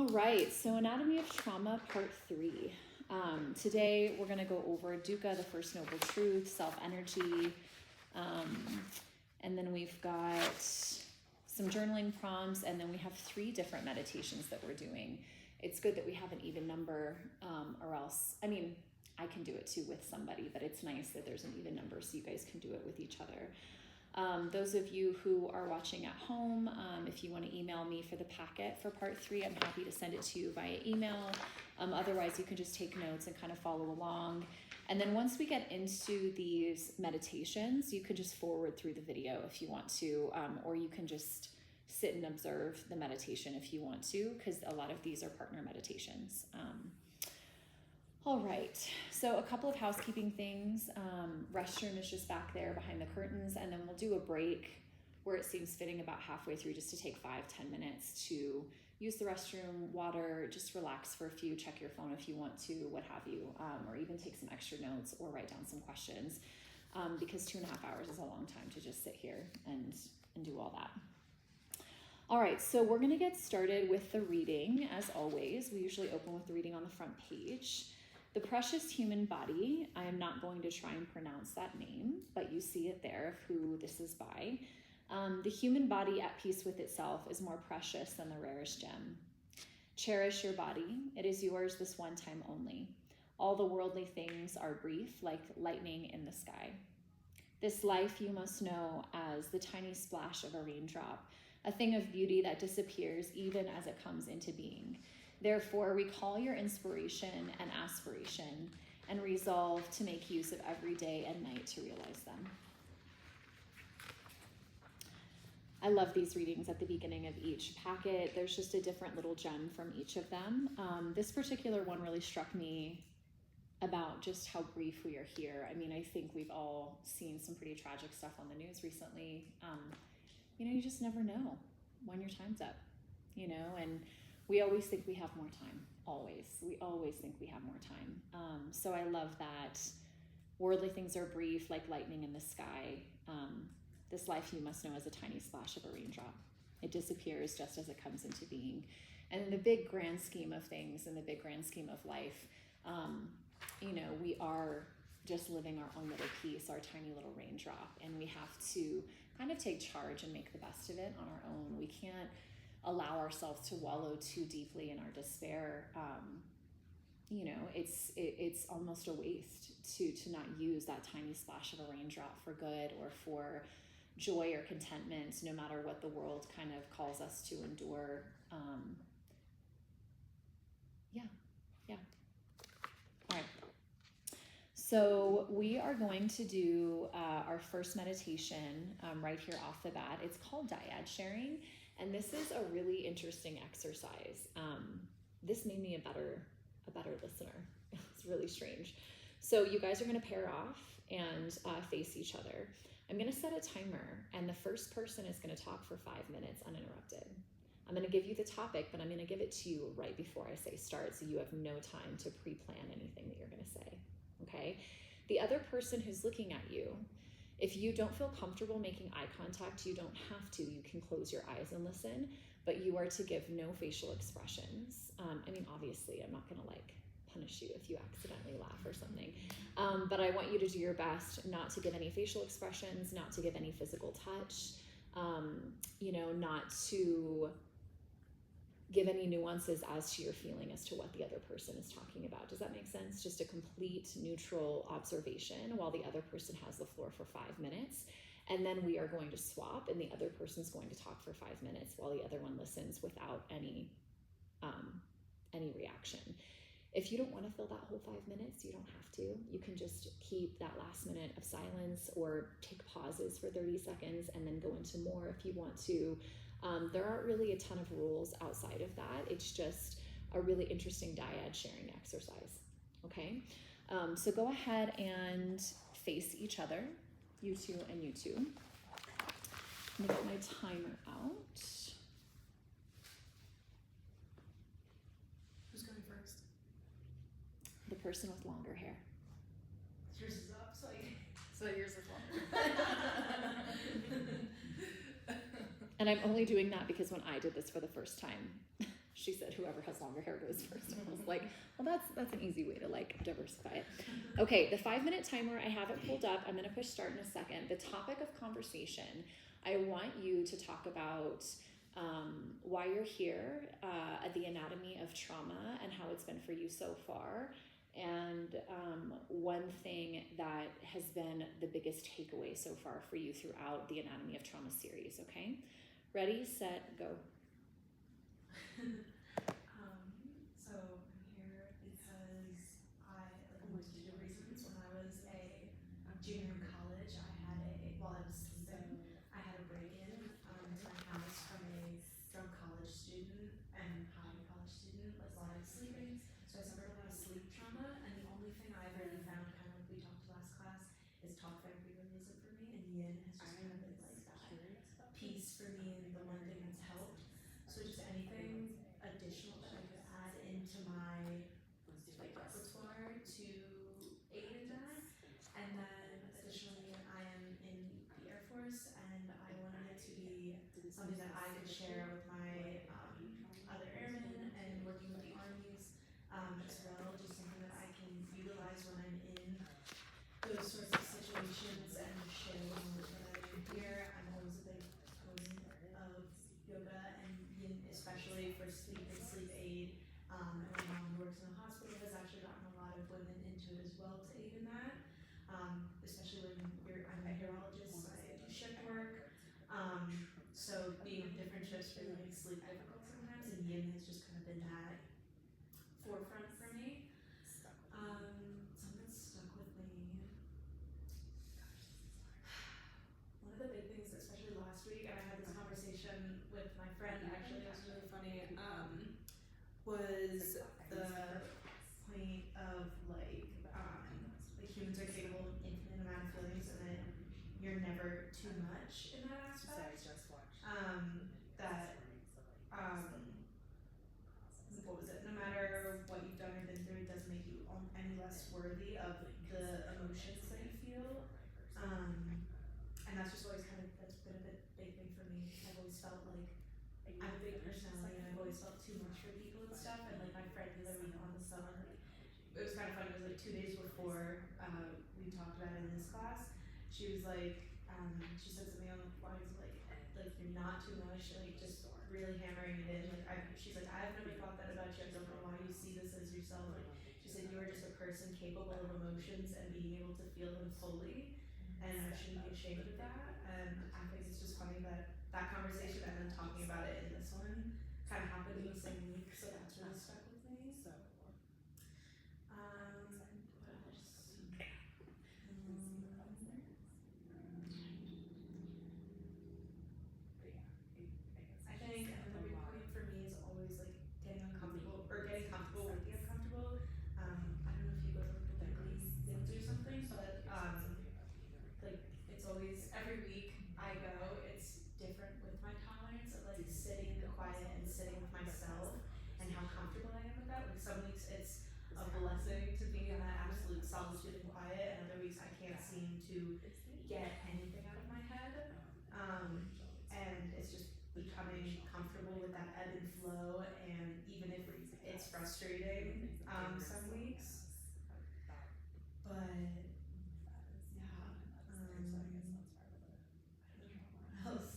All right, so Anatomy of Trauma, Part 3. Today we're going to go over Dukkha, the First Noble Truth, self-energy, and then we've got some journaling prompts, and then we have 3 different meditations that we're doing. It's good that we have an even number, or else, I mean, I can do it too with somebody, but it's nice that there's an even number so you guys can do it with each other. Those of you who are watching at home, if you want to email me for the packet for part 3, I'm happy to send it to you via email. Otherwise, you can just take notes and kind of follow along. And then once we get into these meditations, you can just forward through the video if you want to, or you can just sit and observe the meditation if you want to, because a lot of these are partner meditations. All right, so a couple of housekeeping things. Restroom is just back there behind the curtains, and then we'll do a break where it seems fitting about halfway through just to take 5-10 minutes to use the restroom, water, just relax for a few, check your phone if you want to, what have you, or even take some extra notes or write down some questions, because 2.5 hours is a long time to just sit here and do all that. All right, so we're gonna get started with the reading. As always, we usually open with the reading on the front page. The Precious Human Body, I am not going to try and pronounce that name, but you see it there of who this is by. The human body at peace with itself is more precious than the rarest gem. Cherish your body. It is yours this one time only. All the worldly things are brief, like lightning in the sky. This life you must know as the tiny splash of a raindrop, a thing of beauty that disappears even as it comes into being. Therefore, recall your inspiration and aspiration and resolve to make use of every day and night to realize them. I love these readings at the beginning of each packet. There's just a different little gem from each of them. This particular one really struck me about just how brief we are here. I mean, I think we've all seen some pretty tragic stuff on the news recently. You just never know when your time's up, and we always think we have more time, always. We always think we have more time. So I love that worldly things are brief, like lightning in the sky. This life you must know as a tiny splash of a raindrop. It disappears just as it comes into being. And in the big grand scheme of things, in the big grand scheme of life, we are just living our own little piece, our tiny little raindrop. And we have to kind of take charge and make the best of it on our own. We can't allow ourselves to wallow too deeply in our despair. It's almost a waste to not use that tiny splash of a raindrop for good or for joy or contentment, no matter what the world kind of calls us to endure. All right. So we are going to do our first meditation right here off the bat. It's called dyad sharing. And this is a really interesting exercise. This made me a better listener. It's really strange. So you guys are going to pair off and face each other. I'm going to set a timer, and the first person is going to talk for 5 minutes uninterrupted. I'm going to give you the topic, but I'm going to give it to you right before I say start, so you have no time to pre-plan anything that you're going to say. Okay? The other person who's looking at you, if you don't feel comfortable making eye contact, you don't have to. You can close your eyes and listen, but you are to give no facial expressions. Obviously, I'm not going to punish you if you accidentally laugh or something. But I want you to do your best not to give any facial expressions, not to give any physical touch, not to give any nuances as to your feeling as to what the other person is talking about. Does that make sense? Just a complete neutral observation while the other person has the floor for 5 minutes. And then we are going to swap, and the other person's going to talk for 5 minutes while the other one listens without any reaction. If you don't want to fill that whole 5 minutes, you don't have to. You can just keep that last minute of silence or take pauses for 30 seconds and then go into more if you want to. There aren't really a ton of rules outside of that. It's just a really interesting dyad sharing exercise, okay? So go ahead and face each other, you two and you two. I'm gonna get my timer out. Who's going first? The person with longer hair. Yours is up, so yours is longer. And I'm only doing that because when I did this for the first time, She said whoever has longer hair goes first. I was like, well, that's an easy way to like diversify it. Okay, the 5-minute timer, I have it pulled up. I'm gonna push start in a second. The topic of conversation, I want you to talk about why you're here, the anatomy of trauma and how it's been for you so far. And one thing that has been the biggest takeaway so far for you throughout the Anatomy of Trauma series, okay? Ready, set, go. So I'm here because I like multitude of reasons. When I was a junior in college, while I was sleeping, I had a break-in to my house from a drunk college student and high college student while I was sleeping. So I suffered a lot of sleep trauma, and the only thing I've really found, kind of like we talked last class, is talk therapy really isn't for me, and yin has just kind of been like that piece for me and the one thing that's helped. So just anything additional that I could add into my like repertoire to aid in that. And then additionally, I am in the Air Force, and I wanted it to be something that I could share with my other airmen and working with the armies as well. Just something that I can utilize when I'm in those sorts of situations and share the knowledge that I learned here. I'm always a big proponent of yoga and yin, especially for sleep and sleep aid. And my mom who works in a hospital has actually gotten a lot of women into it as well to aid in that. Especially when I'm a urologist, so I do shift work. So being on different shifts really makes sleep difficult sometimes, and yin has just kind of been that forefront for me. Something that's stuck with me. One of the big things, especially last week, and I had this conversation with my friend actually, it was really funny, was the point of like humans are capable of infinite amount of feelings, and that you're never too much in that aspect. What was it? No matter what you've done or been through, it doesn't make you any less worthy of the emotions that you feel. And that's just always that's been a big thing for me. I've always felt like I have a big personality, and I've always felt too much for people and stuff. And like my friend the other week on the phone, like it was kind of funny. It was like 2 days before we talked about it in this class. She was like, she said something on the lines of like you're not too much, like just really hammering it in. Like she's like, I've never thought that about you. I don't know why you see this as yourself. Like she said, you are just a person capable of emotions and being able to feel them fully, and I shouldn't be ashamed of that. And I think it's just funny that that conversation and then talking about it in this one kind of happened in the same week, so that's really stuck with me. What else? I think another big point for me is always like getting uncomfortable or getting comfortable with the uncomfortable. I don't know if you go to like the weekly things or something, but like it's always every week I go, it's different with my tolerance of like sitting quiet and sitting with myself and how comfortable I am with that. Like some weeks it's a blessing to be in that absolute solitude and quiet, and other weeks I can't seem to get anything out of my head. And it's just becoming comfortable with that ebb and flow, and even if it's frustrating some weeks, but yeah, I don't know what else.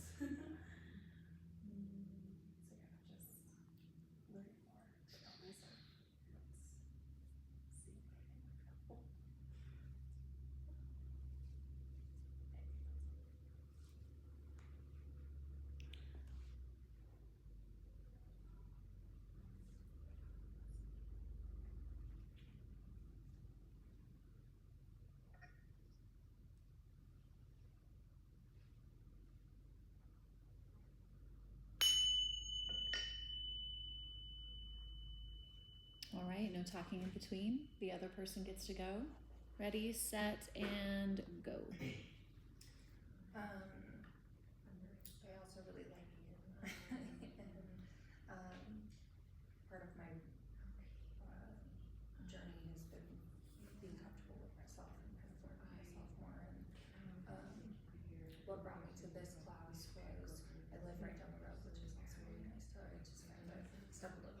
All right, no talking in between. The other person gets to go. Ready, set, and go. I also really like yin. And part of my journey has been being comfortable with myself and kind of learning myself more. And what brought me to this class was I live right down the road, which is also really nice. So I just kind of stumbled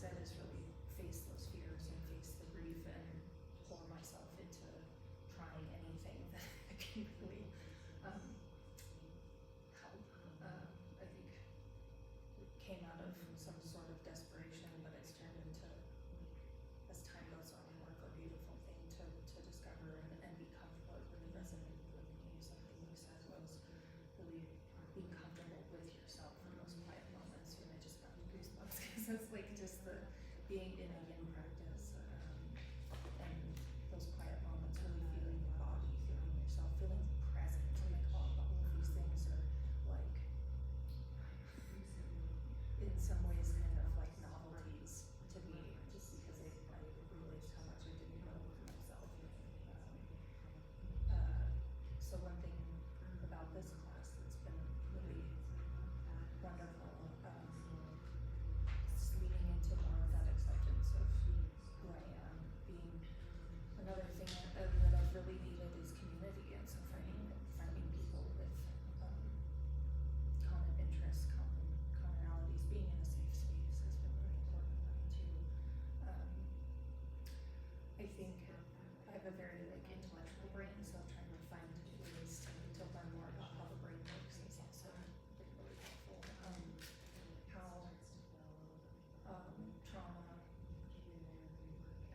instead is really face those fears and face the grief and pour myself into trying anything that can really help. I think it came out of some sort of desperation, but it's turned into, as time goes on, more of a beautiful thing to discover and be comfortable. It really resonated with me. Something you said was really being comfortable with yourself in those quiet moments, and I just got goosebumps because it's like just the being in a yin practice and those quiet moments, really feeling your body, feeling yourself, feeling present, and like all of these things are like in some ways kind of like novelties to me, just because I realized how much I didn't know of myself. So one thing about this class that's been really wonderful, just leaning into more of that acceptance of who I am, being another thing that I've really needed is community, and so finding people with common interests, commonalities, being in a safe space has been really important for me too. I think I have a very like intellectual brain, so trying to find ways to learn more about how the brain works has also been really helpful. How trauma,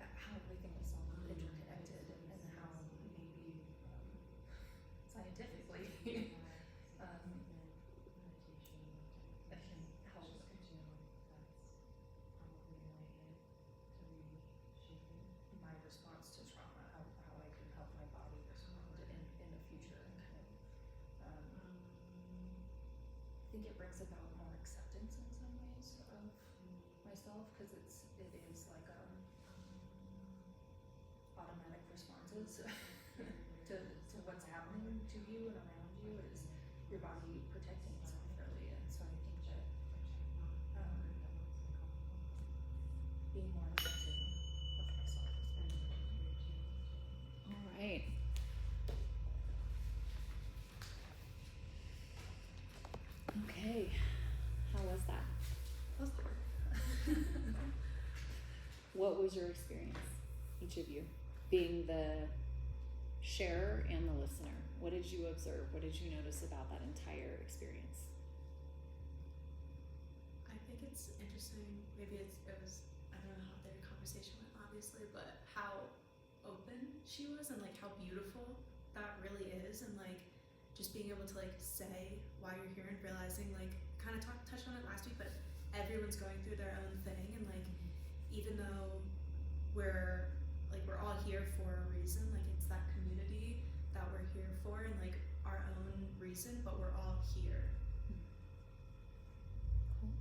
how everything is all interconnected, and how maybe scientifically I can help my response to trauma, how I can help my body respond in the future, and kind of I think it brings about more acceptance in some ways of myself, because it is like automatic responses to what's happening to you and around you is your body protecting itself really, and so I think that being more accepting of myself has been important. All right. Okay. How was that? That was hard. What was your experience, each of you, being the sharer and the listener? What did you observe? What did you notice about that entire experience? I think it's interesting. Maybe it was, I don't know how their conversation went, obviously, but how open she was and like how beautiful that really is, and like just being able to like say why you're here and realizing, like, kind of touched on it last week, but everyone's going through their own thing, and like even though we're all here for a reason, like it's that community that we're here for, and like our own reason, but we're all here. Cool.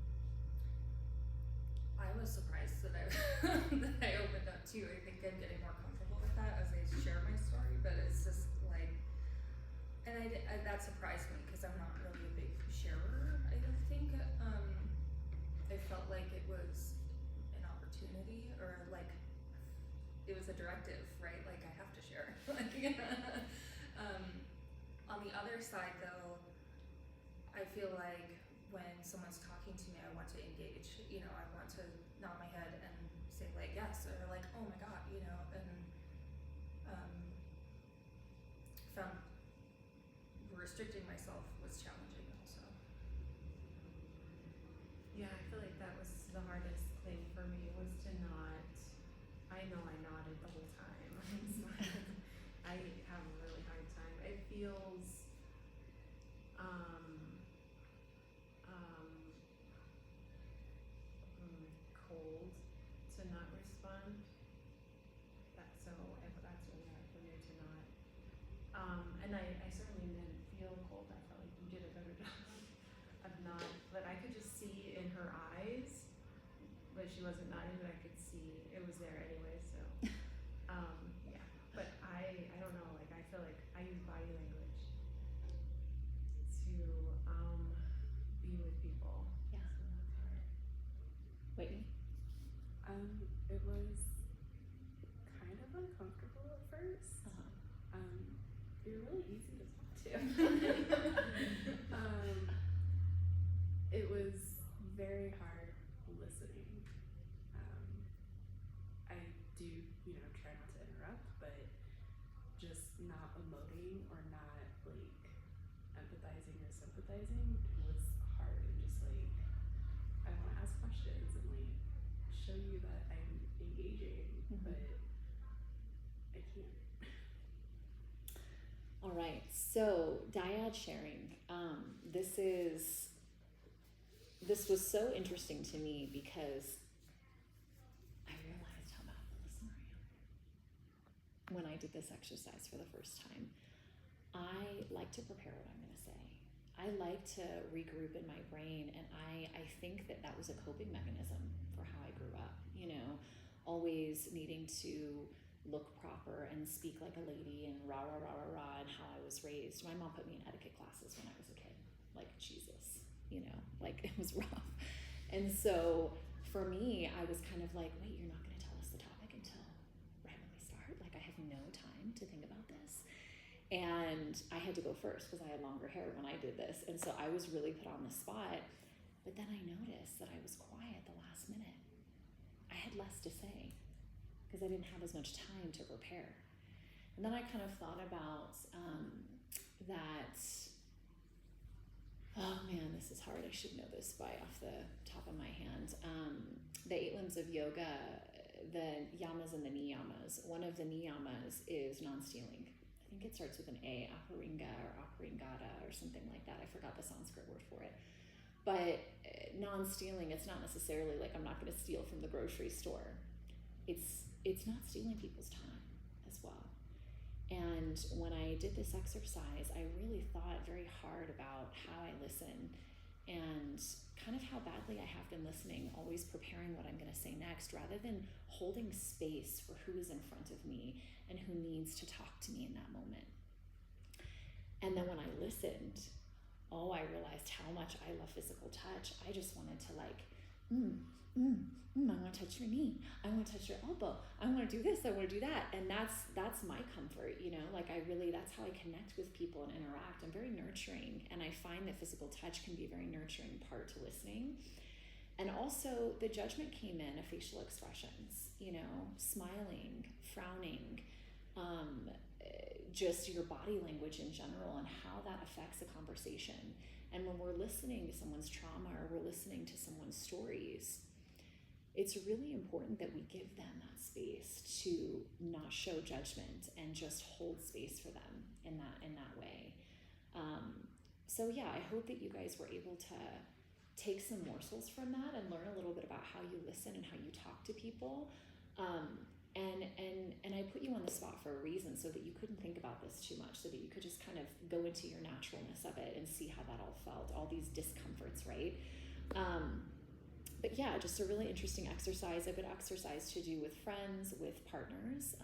I was surprised that I that I opened up too. I think I'm getting more comfortable with that as I share my story, but it's just like, and that surprised me because I'm not really a big sharer. I don't think I felt like it was an opportunity, or like it was a directive, right? Like I have to share. On the other side though, I feel like when someone's talking to me, I want to engage, I want to nod my head and say like yes, or like, oh my God, and found restricting myself was challenging also. Yeah, I feel like that was the hardest thing for me, was to not, I know I nodded the whole time. I have a really hard time. It feels cold to not respond. That's really hard for me to not. And I certainly didn't feel cold. I felt like you did a better job of not, but I could just see in her eyes, but she wasn't nodding, but I could see it was there anyway, so yeah. But I don't know, like I feel like I use body language to be with people. Yeah. So that's hard. Whitney? It was kind of uncomfortable at first. You're really easy to talk to. It was very hard listening. not emoting or not like empathizing or sympathizing was hard, and just like I want to ask questions and like show you that I'm engaging, but I can't. All right, so dyad sharing. This was so interesting to me because I realized how bad of a listener I am when I did this exercise for the first time. I like to prepare what I'm going to say. I like to regroup in my brain, and I think that was a coping mechanism for how I grew up, you know, always needing to look proper and speak like a lady and rah, rah, rah, rah, rah, and how I was raised. My mom put me in etiquette classes when I was a kid, like Jesus, you know, like it was rough. And so for me, I was kind of like, wait, you're not going to tell us the topic until right when we start? Like I have no time to think about this. And I had to go first because I had longer hair when I did this. And so I was really put on the spot. But then I noticed that I was quiet the last minute. I had less to say because I didn't have as much time to prepare. And then I kind of thought about that, oh man, this is hard. I should know this off the top of my hand. The 8 limbs of yoga, the yamas and the niyamas. One of the niyamas is non-stealing. I think it starts with an A, aparinga or aparingata or something like that. I forgot the Sanskrit word for it. But non-stealing, it's not necessarily like I'm not going to steal from the grocery store. It's not stealing people's time as well. And when I did this exercise, I really thought very hard about how I listen and kind of how badly I have been listening, always preparing what I'm going to say next, rather than holding space for who is in front of me and who needs to talk to me in that moment. And then when I listened, I realized how much I love physical touch. I just wanted to like, I want to touch your knee. I want to touch your elbow. I want to do this. I want to do that. And that's my comfort, you know, like that's how I connect with people and interact. I'm very nurturing. And I find that physical touch can be a very nurturing part to listening. And also the judgment came in of facial expressions, you know, smiling, frowning, just your body language in general and how that affects a conversation. And when we're listening to someone's trauma or we're listening to someone's stories, it's really important that we give them that space to not show judgment and just hold space for them in that way. So yeah, I hope that you guys were able to take some morsels from that and learn a little bit about how you listen and how you talk to people. And I put you on the spot for a reason so that you couldn't think about this too much, so that you could just kind of go into your naturalness of it and see how that all felt, all these discomforts, right? But yeah, just a really interesting exercise, a good exercise to do with friends, with partners,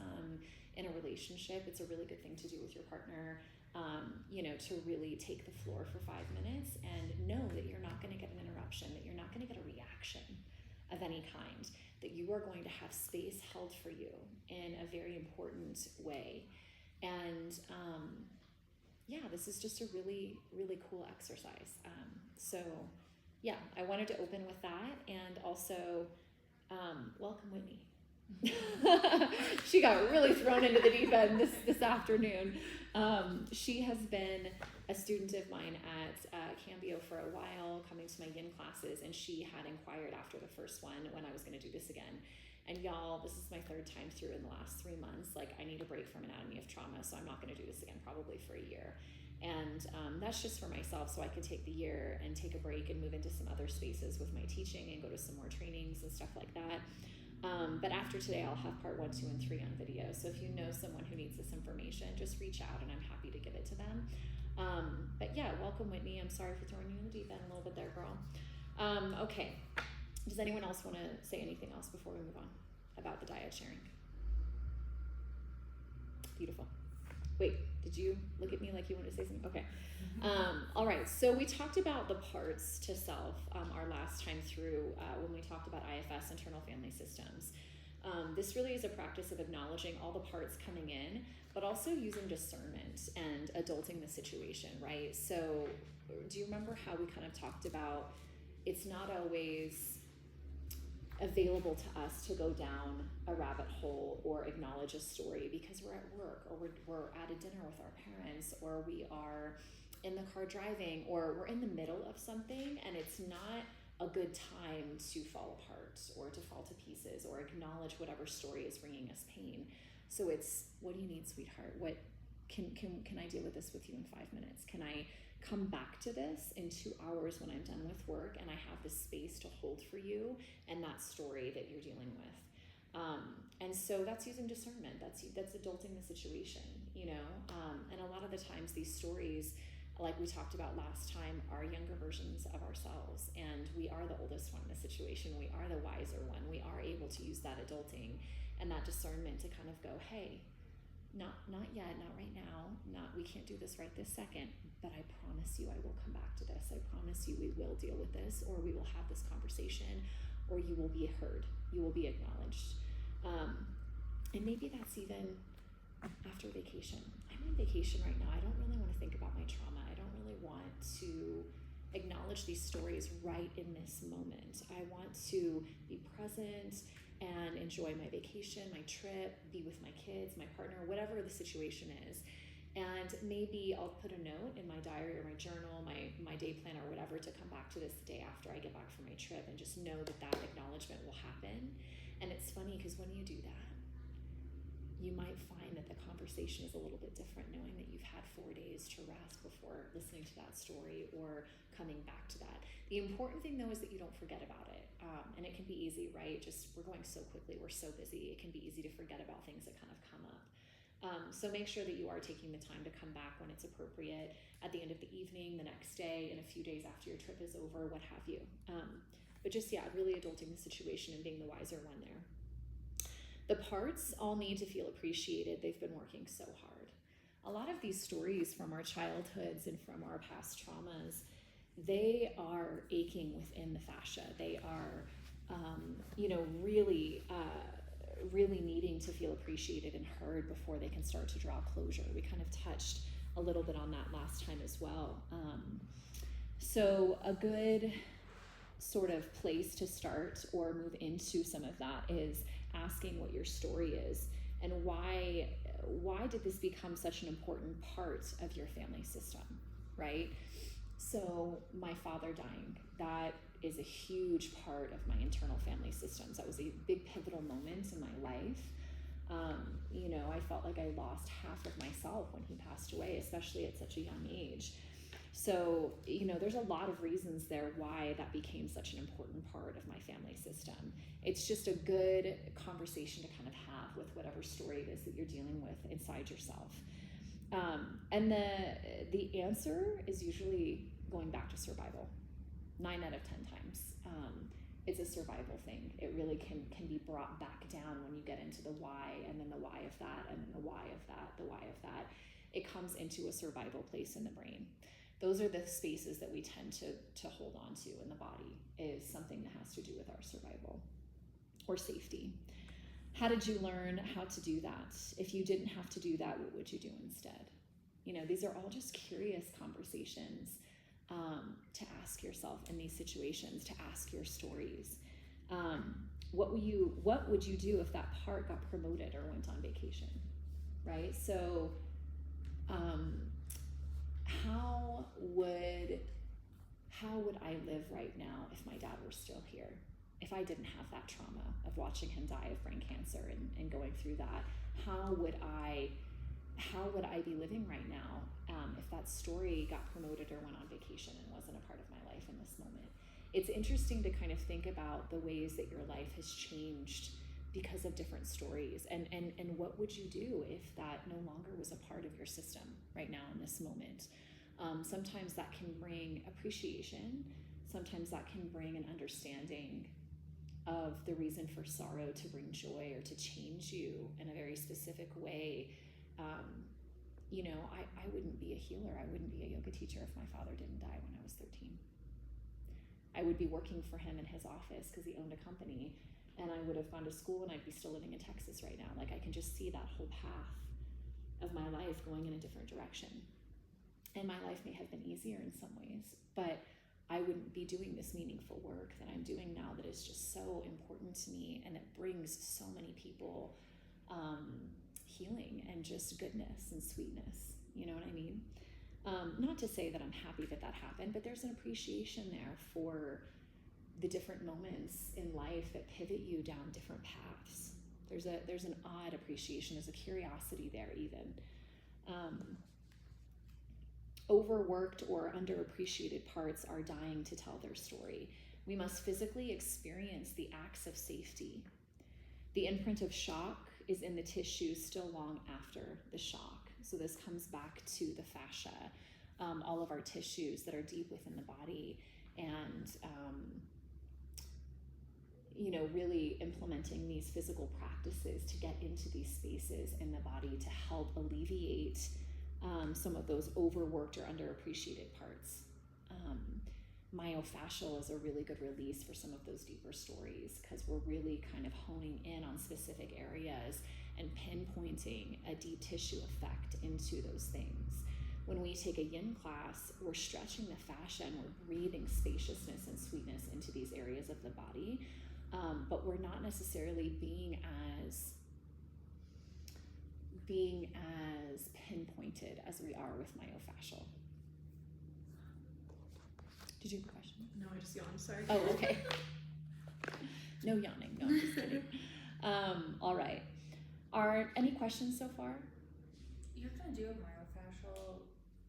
in a relationship. It's a really good thing to do with your partner, you know, to really take the floor for 5 minutes and know that you're not going to get an interruption, that you're not going to get a reaction of any kind, that you are going to have space held for you in a very important way. And yeah, this is just a really, really cool exercise. So yeah, I wanted to open with that, and also welcome Whitney. She got really thrown into the deep end this afternoon. She has been a student of mine at Cambio for a while, coming to my yin classes, and she had inquired after the first one when I was going to do this again. And y'all, this is my 3rd time through in the last 3 months. Like, I need a break from Anatomy of Trauma, so I'm not going to do this again probably for a year. And that's just for myself, so I could take the year and take a break and move into some other spaces with my teaching and go to some more trainings and stuff like that. But after today, I'll have part 1, 2, and 3 on video. So if you know someone who needs this information, just reach out and I'm happy to give it to them. But yeah, welcome Whitney. I'm sorry for throwing you in the deep end a little bit there, girl. Okay. Does anyone else want to say anything else before we move on about the dyad sharing? Beautiful. Wait, did you look at me like you wanted to say something? Okay. All right, so we talked about the parts to self our last time through when we talked about IFS, internal family systems. This really is a practice of acknowledging all the parts coming in, but also using discernment and adulting the situation, right? So do you remember how we kind of talked about it's not always available to us to go down a rabbit hole or acknowledge a story because we're at work, or we're at a dinner with our parents, or we are in the car driving, or we're in the middle of something and it's not a good time to fall apart or to fall to pieces or acknowledge whatever story is bringing us pain. So it's, what do you need, sweetheart? What can I deal with this with you in 5 minutes? Can I come back to this in 2 hours when I'm done with work and I have the space to hold for you and that story that you're dealing with? And so that's using discernment. That's adulting the situation, you know? And a lot of the times these stories, like we talked about last time, are younger versions of ourselves, and we are the oldest one in the situation. We are the wiser one. We are able to use that adulting and that discernment to kind of go, hey, not yet, not right now, we can't do this right this second, but I promise you I will come back to this. I promise you we will deal with this, or we will have this conversation, or you will be heard, you will be acknowledged. And maybe that's even after vacation. I'm on vacation right now. I don't really want to think about my trauma. I don't really want to acknowledge these stories right in this moment. I want to be present and enjoy my vacation, my trip, be with my kids, my partner, whatever the situation is. And maybe I'll put a note in my diary or my journal, my day plan or whatever, to come back to this the day after I get back from my trip and just know that acknowledgement will happen. And it's funny because when you do that, you might find that the conversation is a little bit different, knowing that you've had 4 days to rest before listening to that story or coming back to that. The important thing, though, is that you don't forget about it. And it can be easy, right? Just, we're going so quickly, we're so busy. It can be easy to forget about things that kind of come up. So make sure that you are taking the time to come back when it's appropriate, at the end of the evening, the next day, and a few days after your trip is over, what have you. But just, yeah, really adulting the situation and being the wiser one there. The parts all need to feel appreciated. They've been working so hard. A lot of these stories from our childhoods and from our past traumas, they are aching within the fascia. They are, really needing to feel appreciated and heard before they can start to draw closure. We kind of touched a little bit on that last time as well. So a good sort of place to start or move into some of that is asking what your story is and why did this become such an important part of your family system, right? So my father dying, that is a huge part of my internal family systems. That was a big pivotal moment in my life. I felt like I lost half of myself when he passed away, especially at such a young age. So, there's a lot of reasons there why that became such an important part of my family system. It's just a good conversation to kind of have with whatever story it is that you're dealing with inside yourself. And the answer is usually going back to survival. 9 out of 10 times. It's a survival thing. It really can be brought back down when you get into the why, and then the why of that, and then the why of that, the why of that. It comes into a survival place in the brain. Those are the spaces that we tend to hold on to in the body, is something that has to do with our survival or safety. How did you learn how to do that? If you didn't have to do that, what would you do instead? These are all just curious conversations to ask yourself in these situations, to ask your stories. What would you do if that part got promoted or went on vacation, right? So how would I live right now if my dad were still here? If I didn't have that trauma of watching him die of brain cancer and going through that, how would I be living right now if that story got promoted or went on vacation and wasn't a part of my life in this moment? It's interesting to kind of think about the ways that your life has changed because of different stories, and what would you do if that no longer was a part of your system right now in this moment? Sometimes that can bring appreciation. Sometimes that can bring an understanding of the reason for sorrow to bring joy or to change you in a very specific way. I wouldn't be a healer. I wouldn't be a yoga teacher if my father didn't die when I was 13. I would be working for him in his office because he owned a company, and I would have gone to school and I'd be still living in Texas right now. Like, I can just see that whole path of my life going in a different direction. And my life may have been easier in some ways, but I wouldn't be doing this meaningful work that I'm doing now that is just so important to me, and it brings so many people healing and just goodness and sweetness. You know what I mean? Not to say that I'm happy that that happened, but there's an appreciation there for the different moments in life that pivot you down different paths. There's an odd appreciation, there's a curiosity there even. Overworked or underappreciated parts are dying to tell their story. We must physically experience the acts of safety. The imprint of shock is in the tissue still long after the shock. So this comes back to the fascia, all of our tissues that are deep within the body, and really implementing these physical practices to get into these spaces in the body to help alleviate some of those overworked or underappreciated parts. Myofascial is a really good release for some of those deeper stories, because we're really kind of honing in on specific areas and pinpointing a deep tissue effect into those things. When we take a yin class, we're stretching the fascia and we're breathing spaciousness and sweetness into these areas of the body, but we're not necessarily being as pinpointed as we are with myofascial. Did you have a question? No, I just yawned, sorry. Oh, okay. No yawning. No, I'm just kidding. All right. Are any questions so far? You're gonna do a myofascial,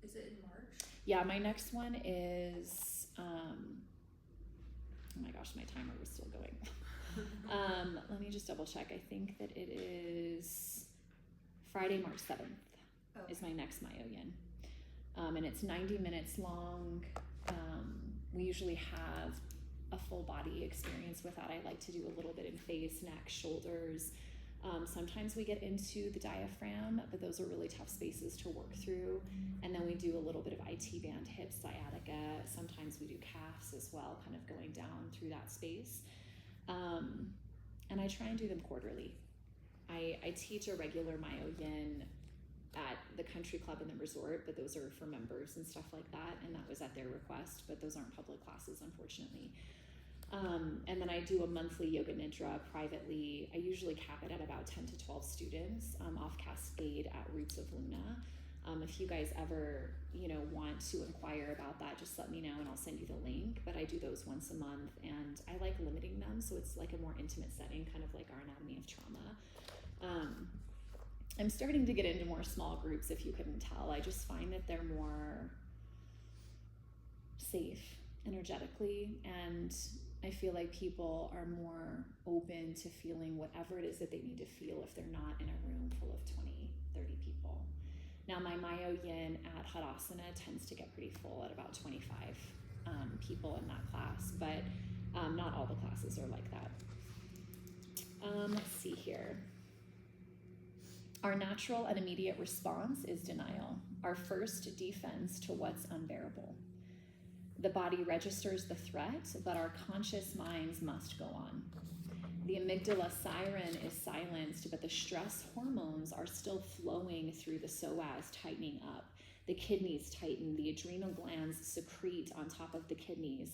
is it in March? Yeah, my next one is, oh my gosh, my timer was still going. Let me just double check. I think that it is Friday, March 7th is my next Myo Yin. And it's 90 minutes long. We usually have a full body experience with that. I like to do a little bit in face, neck, shoulders. Sometimes we get into the diaphragm, but those are really tough spaces to work through. And then we do a little bit of IT band, hips, sciatica. Sometimes we do calves as well, kind of going down through that space. And I try and do them quarterly. I teach a regular Myo Yin at the country club and the resort, but those are for members and stuff like that, and that was at their request, but those aren't public classes, unfortunately. And then I do a monthly yoga nidra privately. I usually cap it at about 10 to 12 students off Cascade at Roots of Luna. If you guys ever want to inquire about that, just let me know and I'll send you the link. But I do those once a month, and I like limiting them so it's like a more intimate setting, kind of like our Anatomy of Trauma. I'm starting to get into more small groups, if you couldn't tell. I just find that they're more safe energetically, and I feel like people are more open to feeling whatever it is that they need to feel if they're not in a room full of 20, 30 people. Now, my Myo Yin at Hadasana tends to get pretty full at about 25 people in that class, but not all the classes are like that. Let's see here. Our natural and immediate response is denial, our first defense to what's unbearable. The body registers the threat, but our conscious minds must go on. The amygdala siren is silenced, but the stress hormones are still flowing through the psoas, tightening up. The kidneys tighten, the adrenal glands secrete on top of the kidneys,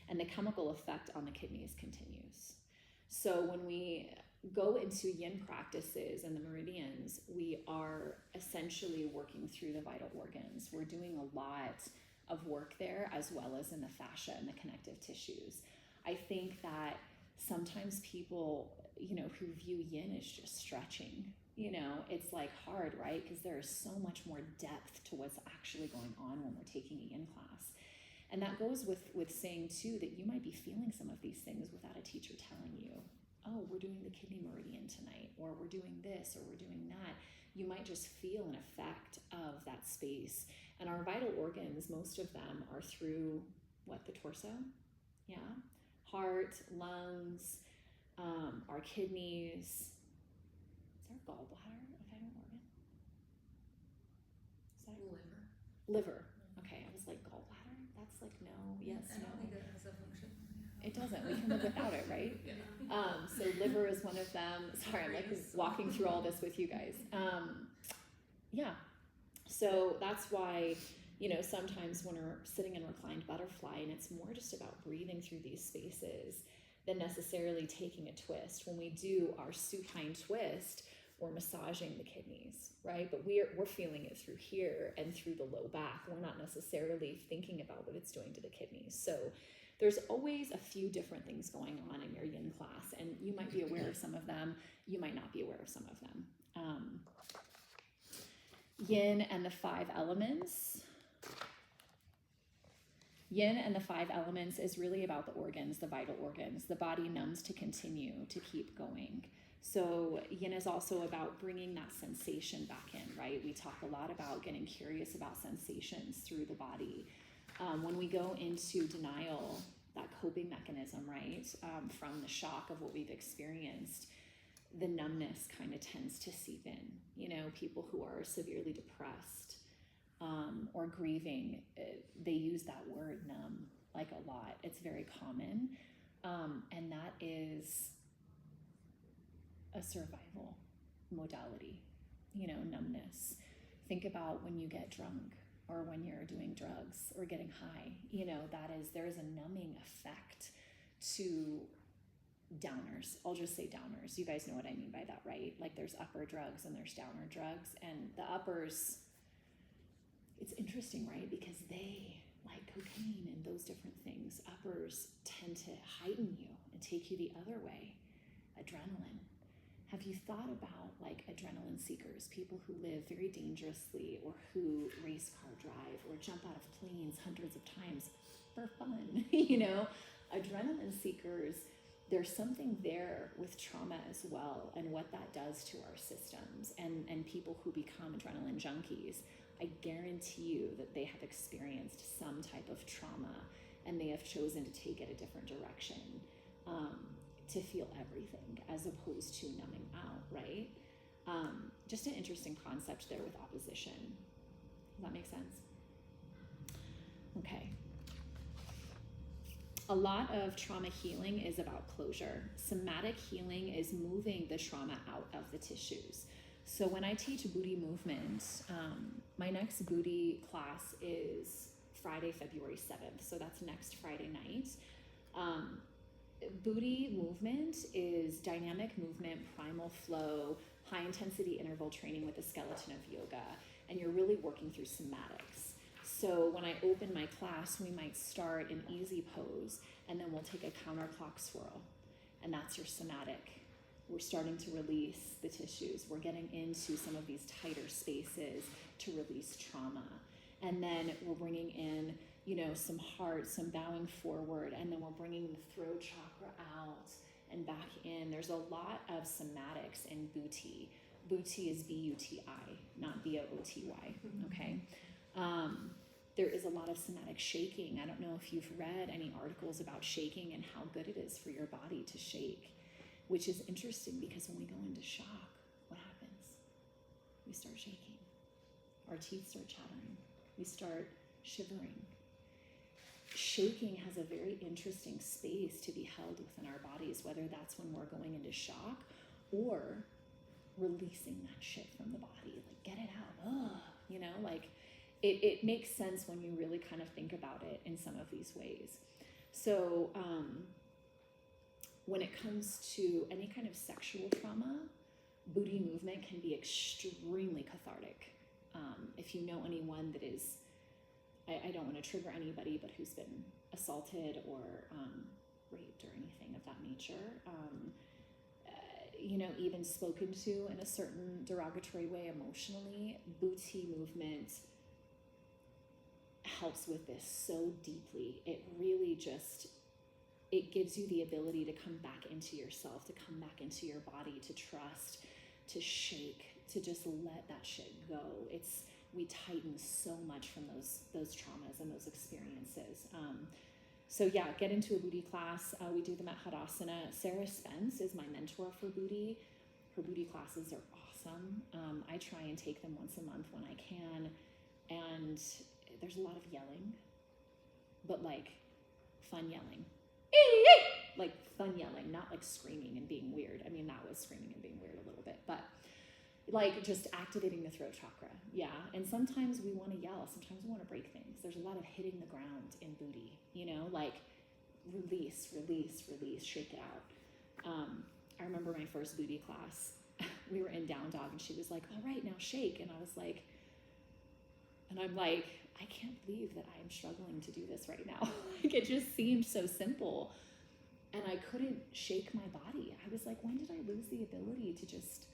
and the chemical effect on the kidneys continues. So when we go into yin practices and the meridians, we are essentially working through the vital organs. We're doing a lot of work there, as well as in the fascia and the connective tissues. I think that sometimes people, who view yin as just stretching, it's like hard, right? Because there is so much more depth to what's actually going on when we're taking a yin class. And that goes with saying too, that you might be feeling some of these things without a teacher telling you, oh, we're doing the kidney meridian tonight, or we're doing this, or we're doing that. You might just feel an effect of that space. And our vital organs, most of them are through, the torso? Yeah. Heart, lungs, our kidneys. Is our gallbladder a vital organ? Is that liver? Okay, I was like, gallbladder? That's like no, yes, I no. don't think it has a function. It doesn't. We can live without it, right? Yeah. So liver is one of them. Sorry, I'm like walking through all this with you guys. Yeah. So that's why, You know, sometimes when we're sitting in reclined butterfly and it's more just about breathing through these spaces than necessarily taking a twist. When we do our supine twist, we're massaging the kidneys, right? But we're feeling it through here and through the low back. We're not necessarily thinking about what it's doing to the kidneys. So there's always a few different things going on in your yin class, and you might be aware of some of them. You might not be aware of some of them. Yin and the 5 elements. Yin and the 5 elements is really about the organs, the vital organs. The body numbs to continue, to keep going. So yin is also about bringing that sensation back in, right? We talk a lot about getting curious about sensations through the body. When we go into denial, that coping mechanism, right, from the shock of what we've experienced, the numbness kind of tends to seep in. You know, people who are severely depressed or grieving, they use that word numb like a lot. It's very common, and that is a survival modality, you know, numbness. Think about when you get drunk or when you're doing drugs or getting high, you know, there is a numbing effect to downers. I'll just say downers. You guys know what I mean by that, right? Like there's upper drugs and there's downer drugs, and the uppers, it's interesting, right? Because they, like cocaine and those different things, uppers tend to heighten you and take you the other way. Adrenaline. Have you thought about like adrenaline seekers, people who live very dangerously or who race car drive or jump out of planes hundreds of times for fun? You know, adrenaline seekers, there's something there with trauma as well and what that does to our systems, and people who become adrenaline junkies, I guarantee you that they have experienced some type of trauma and they have chosen to take it a different direction. To feel everything as opposed to numbing out, right? Just an interesting concept there with opposition. Does that make sense? Okay. A lot of trauma healing is about closure. Somatic healing is moving the trauma out of the tissues. So when I teach Booty movement, my next Booty class is Friday, February 7th. So that's next Friday night. Booty movement is dynamic movement, primal flow, high intensity interval training with a skeleton of yoga, and you're really working through somatics. So when I open my class, we might start in easy pose, and then we'll take a counterclock swirl, and that's your somatic. We're starting to release the tissues. We're getting into some of these tighter spaces to release trauma. And then we're bringing in, you know, some heart, some bowing forward, and then we're bringing the throat chakra out and back in. There's a lot of somatics in Booty. Booty is B-U-T-I, not B-O-O-T-Y, okay? There is a lot of somatic shaking. I don't know if you've read any articles about shaking and how good it is for your body to shake, which is interesting because when we go into shock, what happens? We start shaking. Our teeth start chattering. We start shivering. Shaking has a very interesting space to be held within our bodies, whether that's when we're going into shock or releasing that shit from the body. Like, get it out. Ugh. You know, like it makes sense when you really kind of think about it in some of these ways. So when it comes to any kind of sexual trauma, Booty movement can be extremely cathartic. If you know anyone that is, I don't want to trigger anybody, but who's been assaulted or raped or anything of that nature, you know, even spoken to in a certain derogatory way emotionally, Booty movement helps with this so deeply. It really just, it gives you the ability to come back into yourself, to come back into your body, to trust, to shake, to just let that shit go. We tighten so much from those traumas and those experiences. So yeah, get into a Booty class. We do them at Hadasana. Sarah Spence is my mentor for Booty. Her Booty classes are awesome. I try and take them once a month when I can. And there's a lot of yelling, but like fun yelling. Like fun yelling, not like screaming and being weird. I mean, that was screaming and being weird a little bit, but like just activating the throat chakra. Yeah. And sometimes we want to yell, sometimes we want to break things. There's a lot of hitting the ground in booty, you know, like release, release, release, shake it out. I remember my first booty class. We were in down dog and she was like, all right, now shake. And I was like, and I'm like, I can't believe that I'm struggling to do this right now. Like it just seemed so simple. And I couldn't shake my body. I was like, when did I lose the ability to just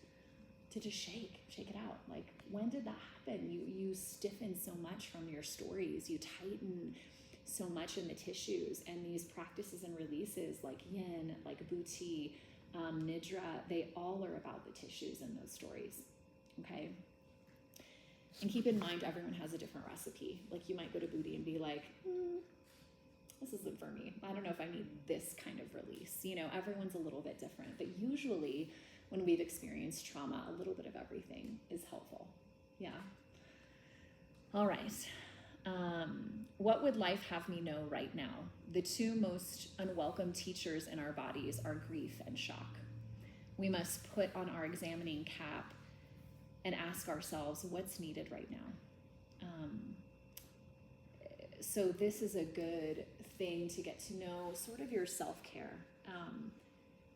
shake it out? Like, when did that happen? You stiffen so much from your stories. You tighten so much in the tissues. And these practices and releases like yin, like buti, nidra, they all are about the tissues in those stories, okay? And keep in mind, everyone has a different recipe. Like you might go to booty and be like, this isn't for me. I don't know if I need this kind of release. You know, everyone's a little bit different, but usually when we've experienced trauma, a little bit of everything is helpful. Yeah. All right. What would life have me know right now? The two most unwelcome teachers in our bodies are grief and shock. We must put on our examining cap and ask ourselves what's needed right now. So this is a good thing to get to know sort of your self-care.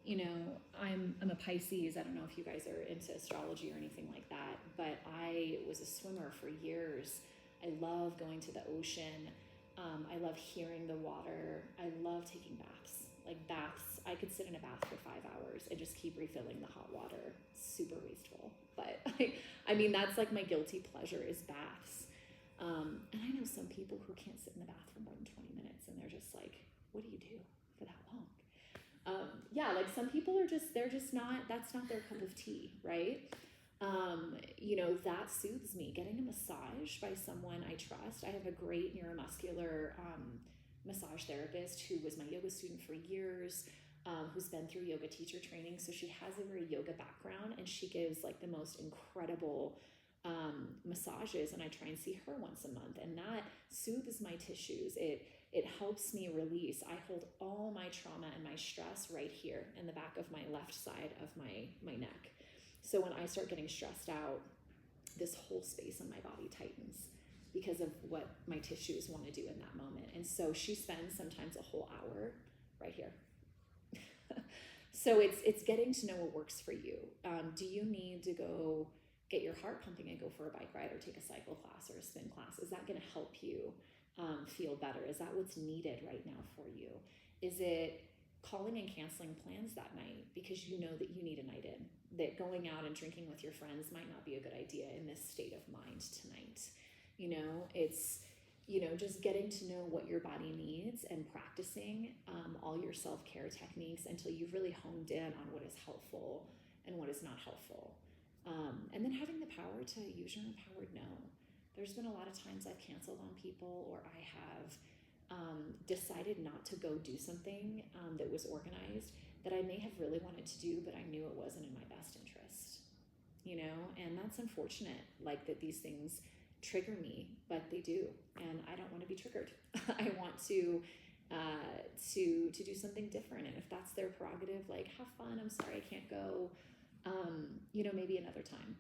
You know, I'm a Pisces. I don't know if you guys are into astrology or anything like that, but I was a swimmer for years. I love going to the ocean. I love hearing the water. I love taking baths. Like baths, I could sit in a bath for 5 hours and just keep refilling the hot water. Super wasteful. But I mean, that's like my guilty pleasure is baths. And I know some people who can't sit in the bath for more than 20 minutes and they're just like, what do you do for that long? Yeah, like some people are just, they're just not, that's not their cup of tea, right? You know, that soothes me. Getting a massage by someone I trust. I have a great neuromuscular massage therapist who was my yoga student for years, who's been through yoga teacher training. So she has a very yoga background and she gives like the most incredible massages, and I try and see her once a month, and that soothes my tissues. It helps me release. I hold all my trauma and my stress right here in the back of my left side of my neck. So when I start getting stressed out, this whole space in my body tightens because of what my tissues want to do in that moment. And so she spends sometimes a whole hour right here. So it's getting to know what works for you. Do you need to go get your heart pumping and go for a bike ride or take a cycle class or a spin class? Is that going to help you feel better? Is that what's needed right now for you? Is it calling and canceling plans that night because you know that you need a night in, that going out and drinking with your friends might not be a good idea in this state of mind tonight? You know, it's, you know, just getting to know what your body needs and practicing all your self-care techniques until you've really honed in on what is helpful and what is not helpful. And then having the power to use your empowered no. There's been a lot of times I've canceled on people, or I have decided not to go do something that was organized that I may have really wanted to do, but I knew it wasn't in my best interest, you know? And that's unfortunate, like that these things trigger me, but they do. And I don't want to be triggered. I want to do something different. And if that's their prerogative, like have fun, I'm sorry I can't go, you know, maybe another time.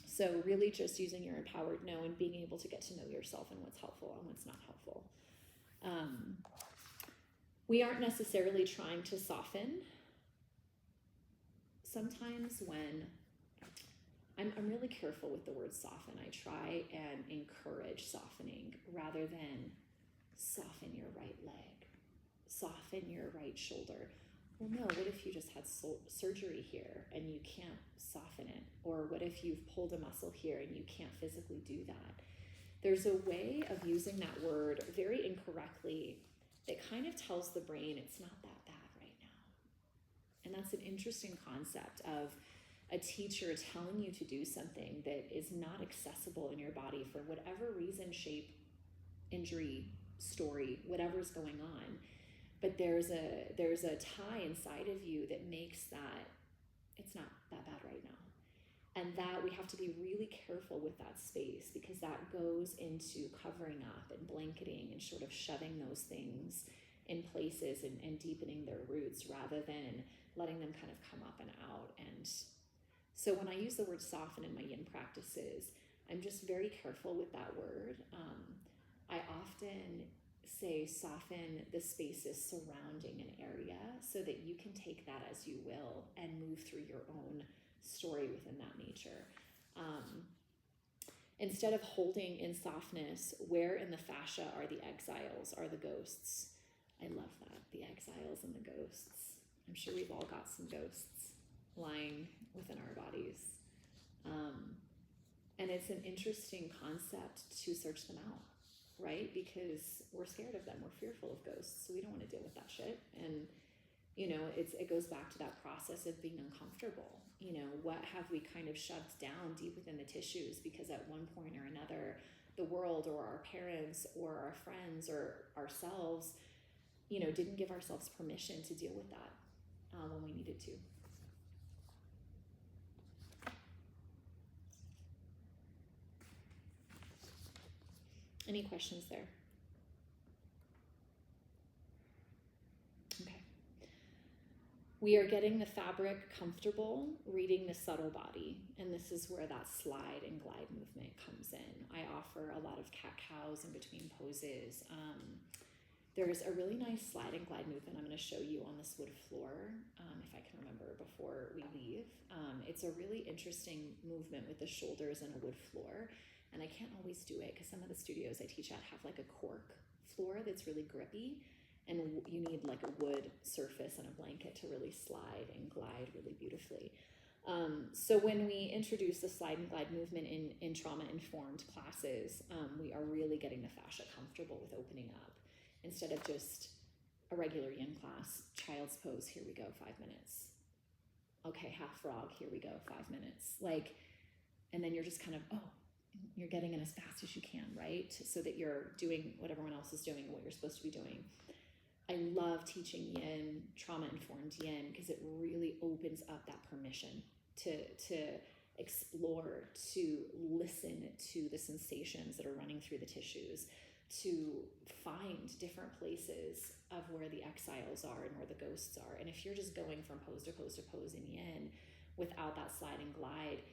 So really just using your empowered no and being able to get to know yourself and what's helpful and what's not helpful. We aren't necessarily trying to soften. Sometimes when I'm really careful with the word soften, I try and encourage softening rather than soften your right leg, soften your right shoulder. Well, no, what if you just had surgery here and you can't soften it? Or what if you've pulled a muscle here and you can't physically do that? There's a way of using that word very incorrectly that kind of tells the brain it's not that bad right now. And that's an interesting concept of a teacher telling you to do something that is not accessible in your body for whatever reason, shape, injury, story, whatever's going on. But there's a tie inside of you that makes that it's not that bad right now. And that we have to be really careful with that space, because that goes into covering up and blanketing and sort of shoving those things in places and deepening their roots rather than letting them kind of come up and out and So when I use the word soften in my yin practices, I'm just very careful with that word. I often say soften the spaces surrounding an area so that you can take that as you will and move through your own story within that nature. Instead of holding in softness, where in the fascia are the exiles, are the ghosts. I love that, the exiles and the ghosts. I'm sure we've all got some ghosts lying within our bodies. And it's an interesting concept to search them out, right? Because we're scared of them, we're fearful of ghosts, so we don't want to deal with that shit. And, you know, it goes back to that process of being uncomfortable. You know, what have we kind of shoved down deep within the tissues because at one point or another, the world or our parents or our friends or ourselves, you know, didn't give ourselves permission to deal with that when we needed to. Any questions there? Okay. We are getting the fabric comfortable, reading the subtle body, and this is where that slide and glide movement comes in. I offer a lot of cat-cows in between poses. There's a really nice slide and glide movement I'm going to show you on this wood floor, if I can remember before we leave. It's a really interesting movement with the shoulders and a wood floor. And I can't always do it because some of the studios I teach at have like a cork floor that's really grippy, and you need like a wood surface and a blanket to really slide and glide really beautifully. So when we introduce the slide and glide movement in trauma-informed classes, we are really getting the fascia comfortable with opening up. Instead of just a regular yin class, child's pose, here we go, 5 minutes. Okay, half frog, here we go, 5 minutes. Like, and then you're just kind of, you're getting in as fast as you can, right? So that you're doing what everyone else is doing, what you're supposed to be doing. I love teaching yin, trauma-informed yin, because it really opens up that permission to explore, to listen to the sensations that are running through the tissues, to find different places of where the exiles are and where the ghosts are. And if you're just going from pose to pose to pose in yin without that slide and glide,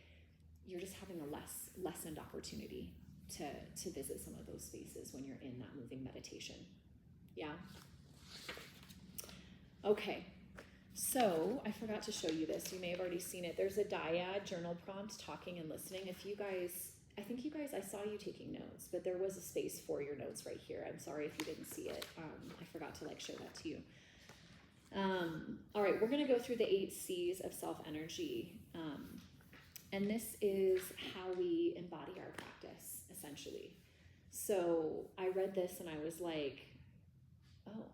you're just having a lessened opportunity to visit some of those spaces when you're in that moving meditation. Yeah? Okay, so I forgot to show you this. You may have already seen it. There's a dyad journal prompt, talking and listening. If you guys, I saw you taking notes, but there was a space for your notes right here. I'm sorry if you didn't see it. I forgot to show that to you. All right, we're gonna go through the 8 C's of self-energy. And this is how we embody our practice, essentially. So I read this and I was like, oh,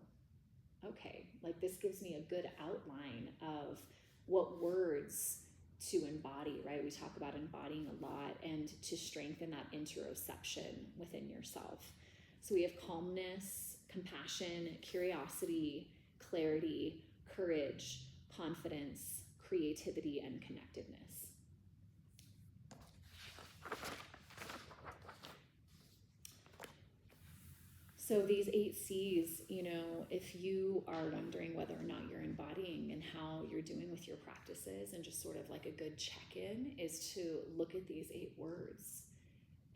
okay. Like, this gives me a good outline of what words to embody, right? We talk about embodying a lot, and to strengthen that interoception within yourself. So we have calmness, compassion, curiosity, clarity, courage, confidence, creativity, and connectedness. So these 8 C's, you know, if you are wondering whether or not you're embodying and how you're doing with your practices, and just sort of like a good check-in is to look at these 8 words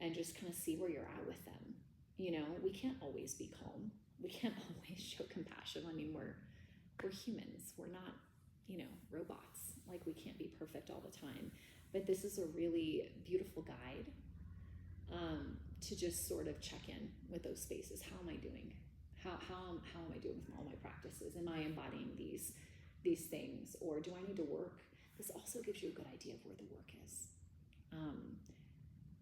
and just kind of see where you're at with them. You know, we can't always be calm. We can't always show compassion. I mean, we're humans. We're not, you know, robots. Like, we can't be perfect all the time. But this is a really beautiful guide to just sort of check in with those spaces. How am I doing? How am I doing with all my practices? Am I embodying these things, or do I need to work? This also gives you a good idea of where the work is.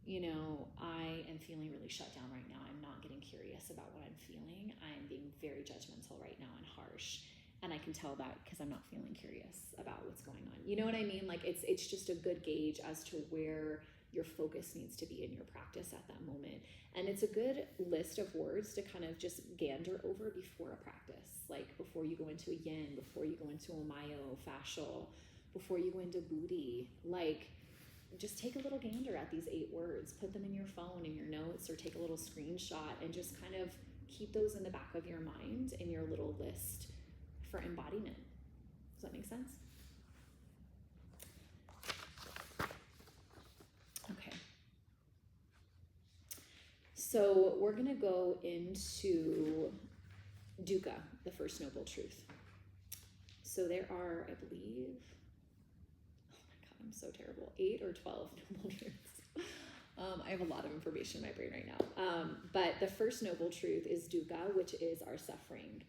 You know, I am feeling really shut down right now. I'm not getting curious about what I'm feeling. I'm being very judgmental right now and harsh. And I can tell that because I'm not feeling curious about what's going on. You know what I mean? Like, it's just a good gauge as to where your focus needs to be in your practice at that moment. And it's a good list of words to kind of just gander over before a practice. Like, before you go into a yin, before you go into a myo, fascial, before you go into buddhi, like, just take a little gander at these 8 words, put them in your phone, in your notes, or take a little screenshot, and just kind of keep those in the back of your mind in your little list for embodiment. Does that make sense? So we're gonna go into dukkha, the first noble truth. So there are, I believe, oh my God, I'm so terrible, 8 or 12 noble truths. I have a lot of information in my brain right now. But the first noble truth is dukkha, which is our suffering.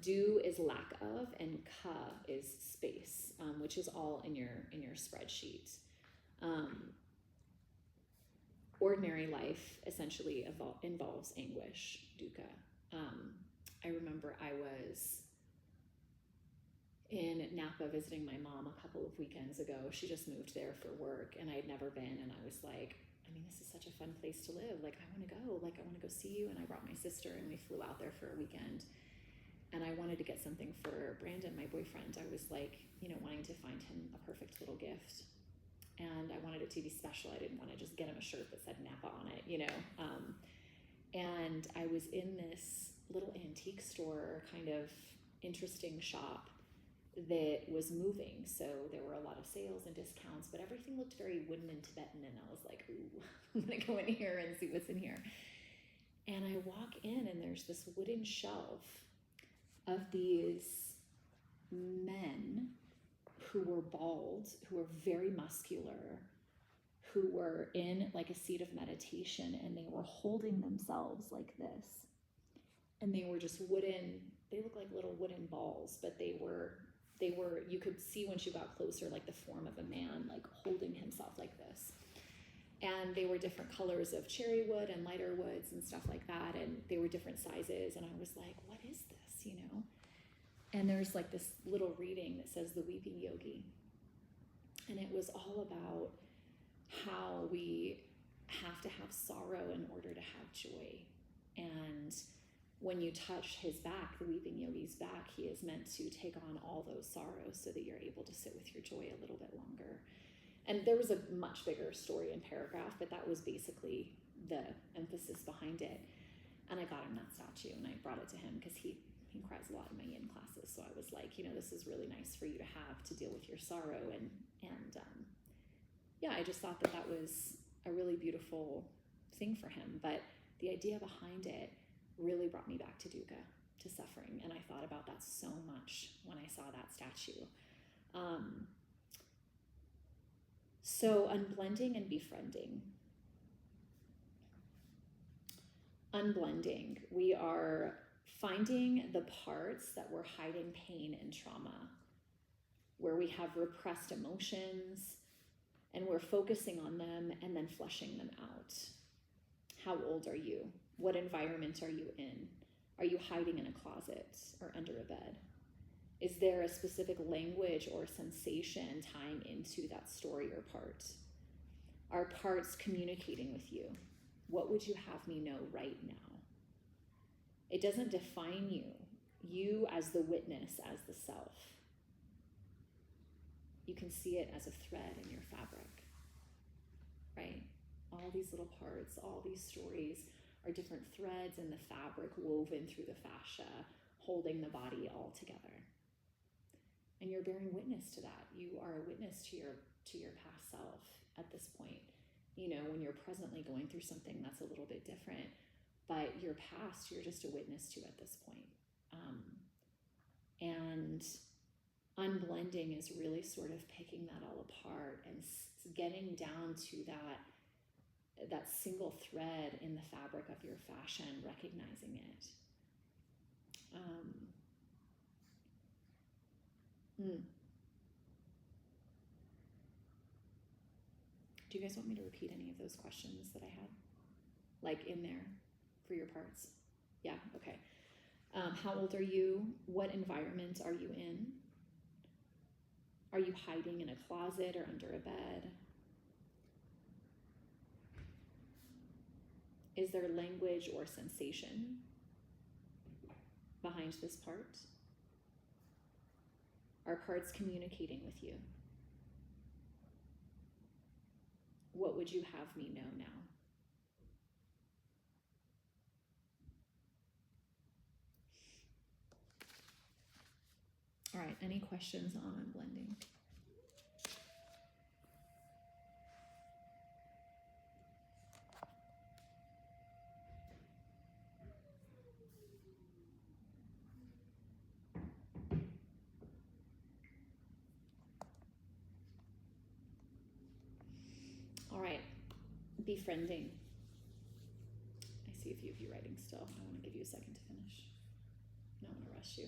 Du is lack of, and ka is space, which is all in your spreadsheet. Ordinary life essentially involves anguish, dukkha. I remember I was in Napa visiting my mom a couple of weekends ago. She just moved there for work, and I had never been, and I was like, I mean, this is such a fun place to live. Like, I want to go. Like, I want to go see you. And I brought my sister, and we flew out there for a weekend. And I wanted to get something for Brandon, my boyfriend. I was like, wanting to find him a perfect little gift. And I wanted it to be special. I didn't want to just get him a shirt that said Napa on it, And I was in this little antique store, kind of interesting shop that was moving. So there were a lot of sales and discounts, but everything looked very wooden and Tibetan. And I was like, ooh, I'm going to go in here and see what's in here. And I walk in, and there's this wooden shelf of these men who were bald, who were very muscular, who were in like a seat of meditation, and they were holding themselves like this. And they were just wooden, they looked like little wooden balls, but they were, you could see once you got closer, like the form of a man, like holding himself like this. And they were different colors of cherry wood and lighter woods and stuff like that. And they were different sizes. And I was like, what is this, And there's like this little reading that says the Weeping Yogi. And it was all about how we have to have sorrow in order to have joy. And when you touch his back, the Weeping Yogi's back, he is meant to take on all those sorrows so that you're able to sit with your joy a little bit longer. And there was a much bigger story and paragraph, but that was basically the emphasis behind it. And I got him that statue, and I brought it to him because he cries a lot in my yin classes. So I was like, this is really nice for you to have to deal with your sorrow. And I just thought that was a really beautiful thing for him. But the idea behind it really brought me back to dukkha, to suffering. And I thought about that so much when I saw that statue. So unblending and befriending. Unblending, we are finding the parts that we're hiding pain and trauma, where we have repressed emotions, and we're focusing on them and then flushing them out. How old are you? What environment are you in? Are you hiding in a closet or under a bed? Is there a specific language or sensation tying into that story or part? Are parts communicating with you? What would you have me know right now? It doesn't define you. You as the witness, as the self. You can see it as a thread in your fabric, right? All these little parts, all these stories are different threads in the fabric woven through the fascia, holding the body all together. And you're bearing witness to that. You are a witness to your past self at this point. When you're presently going through something that's a little bit different, but your past, you're just a witness to at this point. And unblending is really sort of picking that all apart and getting down to that single thread in the fabric of your fashion, recognizing it. Do you guys want me to repeat any of those questions that I had? Like in there for your parts? Yeah, okay. How old are you? What environment are you in? Are you hiding in a closet or under a bed? Is there language or sensation behind this part? Are parts communicating with you? What would you have me know now? All right, any questions on blending? Befriending. I see a few of you writing still. I want to give you a second to finish. I don't want to rush you.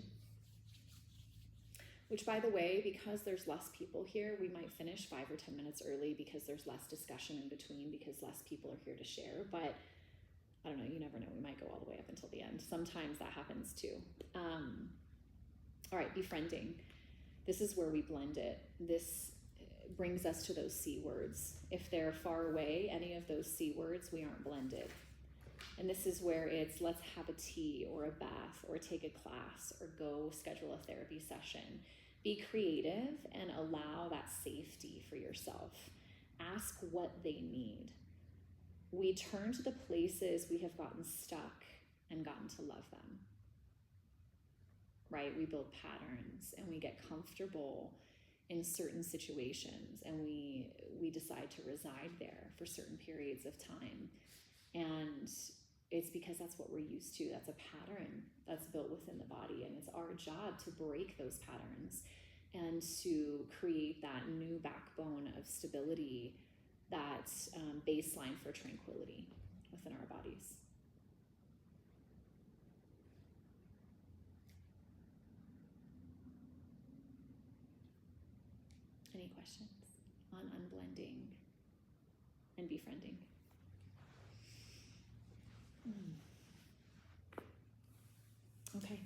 Which, by the way, because there's less people here, we might finish 5 or 10 minutes early because there's less discussion in between because less people are here to share. But I don't know, you never know. We might go all the way up until the end. Sometimes that happens too. All right, befriending. This is where we blend it. This brings us to those C words. If they're far away, any of those C words, we aren't blended. And this is where it's let's have a tea or a bath or take a class or go schedule a therapy session. Be creative and allow that safety for yourself. Ask what they need. We turn to the places we have gotten stuck and gotten to love them. Right? We build patterns and we get comfortable in certain situations and we decide to reside there for certain periods of time. And it's because that's what we're used to. That's a pattern that's built within the body, and it's our job to break those patterns and to create that new backbone of stability, that baseline for tranquility within our bodies. Any questions on unblending and befriending? Okay.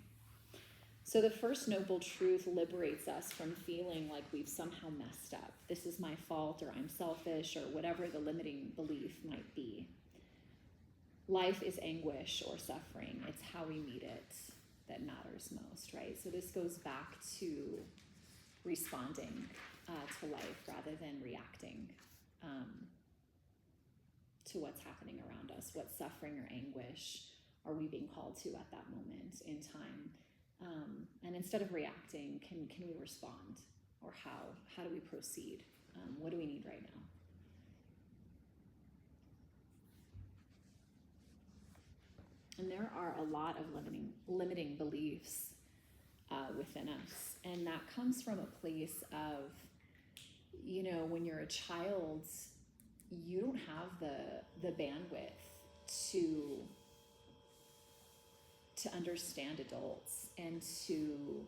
So the first noble truth liberates us from feeling like we've somehow messed up. This is my fault, or I'm selfish, or whatever the limiting belief might be. Life is anguish or suffering. It's how we meet it that matters most, right? So this goes back to responding to life rather than reacting to what's happening around us. What suffering or anguish are we being called to at that moment in time? And instead of reacting, can we respond? Or how do we proceed? What do we need right now? And there are a lot of limiting beliefs within us. And that comes from a place of, you know, when you're a child, you don't have the bandwidth to understand adults and to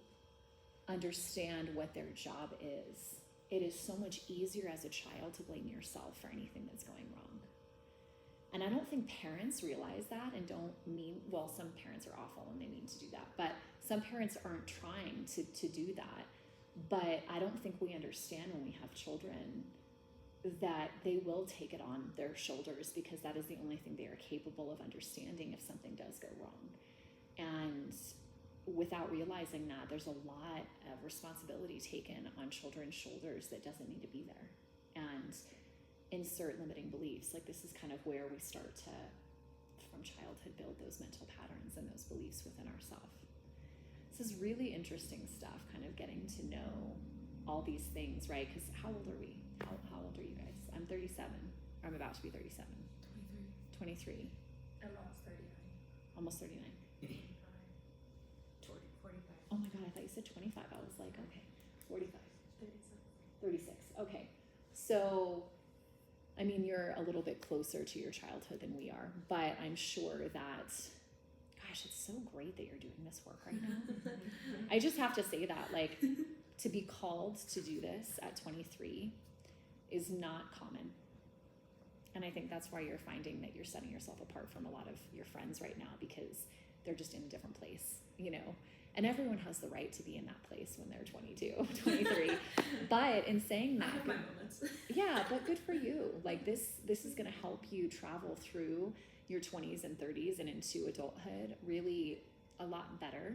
understand what their job is. It is so much easier as a child to blame yourself for anything that's going wrong. And I don't think parents realize that and don't mean, well, some parents are awful and they mean to do that, but some parents aren't trying to do that. But I don't think we understand when we have children that they will take it on their shoulders because that is the only thing they are capable of understanding if something does go wrong. And without realizing that, there's a lot of responsibility taken on children's shoulders that doesn't need to be there. And insert limiting beliefs. Like this is kind of where we start to, from childhood, build those mental patterns and those beliefs within ourselves. This is really interesting stuff, kind of getting to know all these things, right? Because how old are we? How old are you guys? I'm 37. Or I'm about to be 37. 23. I'm almost 39. Almost 39. 45. Oh my God, I thought you said 25. I was like, okay, 45. 36. Okay. So, I mean, you're a little bit closer to your childhood than we are, but I'm sure that, gosh, it's so great that you're doing this work right now. I just have to say that, like, to be called to do this at 23 is not common. And I think that's why you're finding that you're setting yourself apart from a lot of your friends right now, because they're just in a different place, you know? And everyone has the right to be in that place when they're 22, 23. But in saying that, My moments. yeah, but good for you. Like this is going to help you travel through your 20s and 30s and into adulthood really a lot better.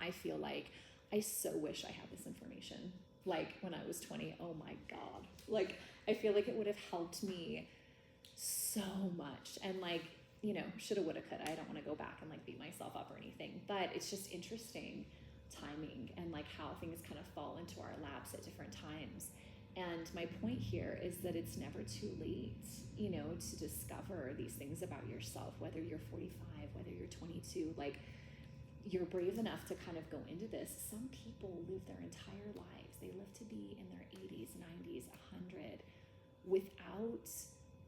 I feel like I so wish I had this information. Like when I was 20, oh my God. Like I feel like it would have helped me so much. And like, you know, shoulda, woulda, coulda. I don't want to go back and like beat myself up or anything, but it's just interesting timing and like how things kind of fall into our laps at different times. And my point here is that it's never too late, you know, to discover these things about yourself, whether you're 45, whether you're 22, like you're brave enough to kind of go into this. Some people live their entire lives. They live to be in their 80s, 90s, 100 without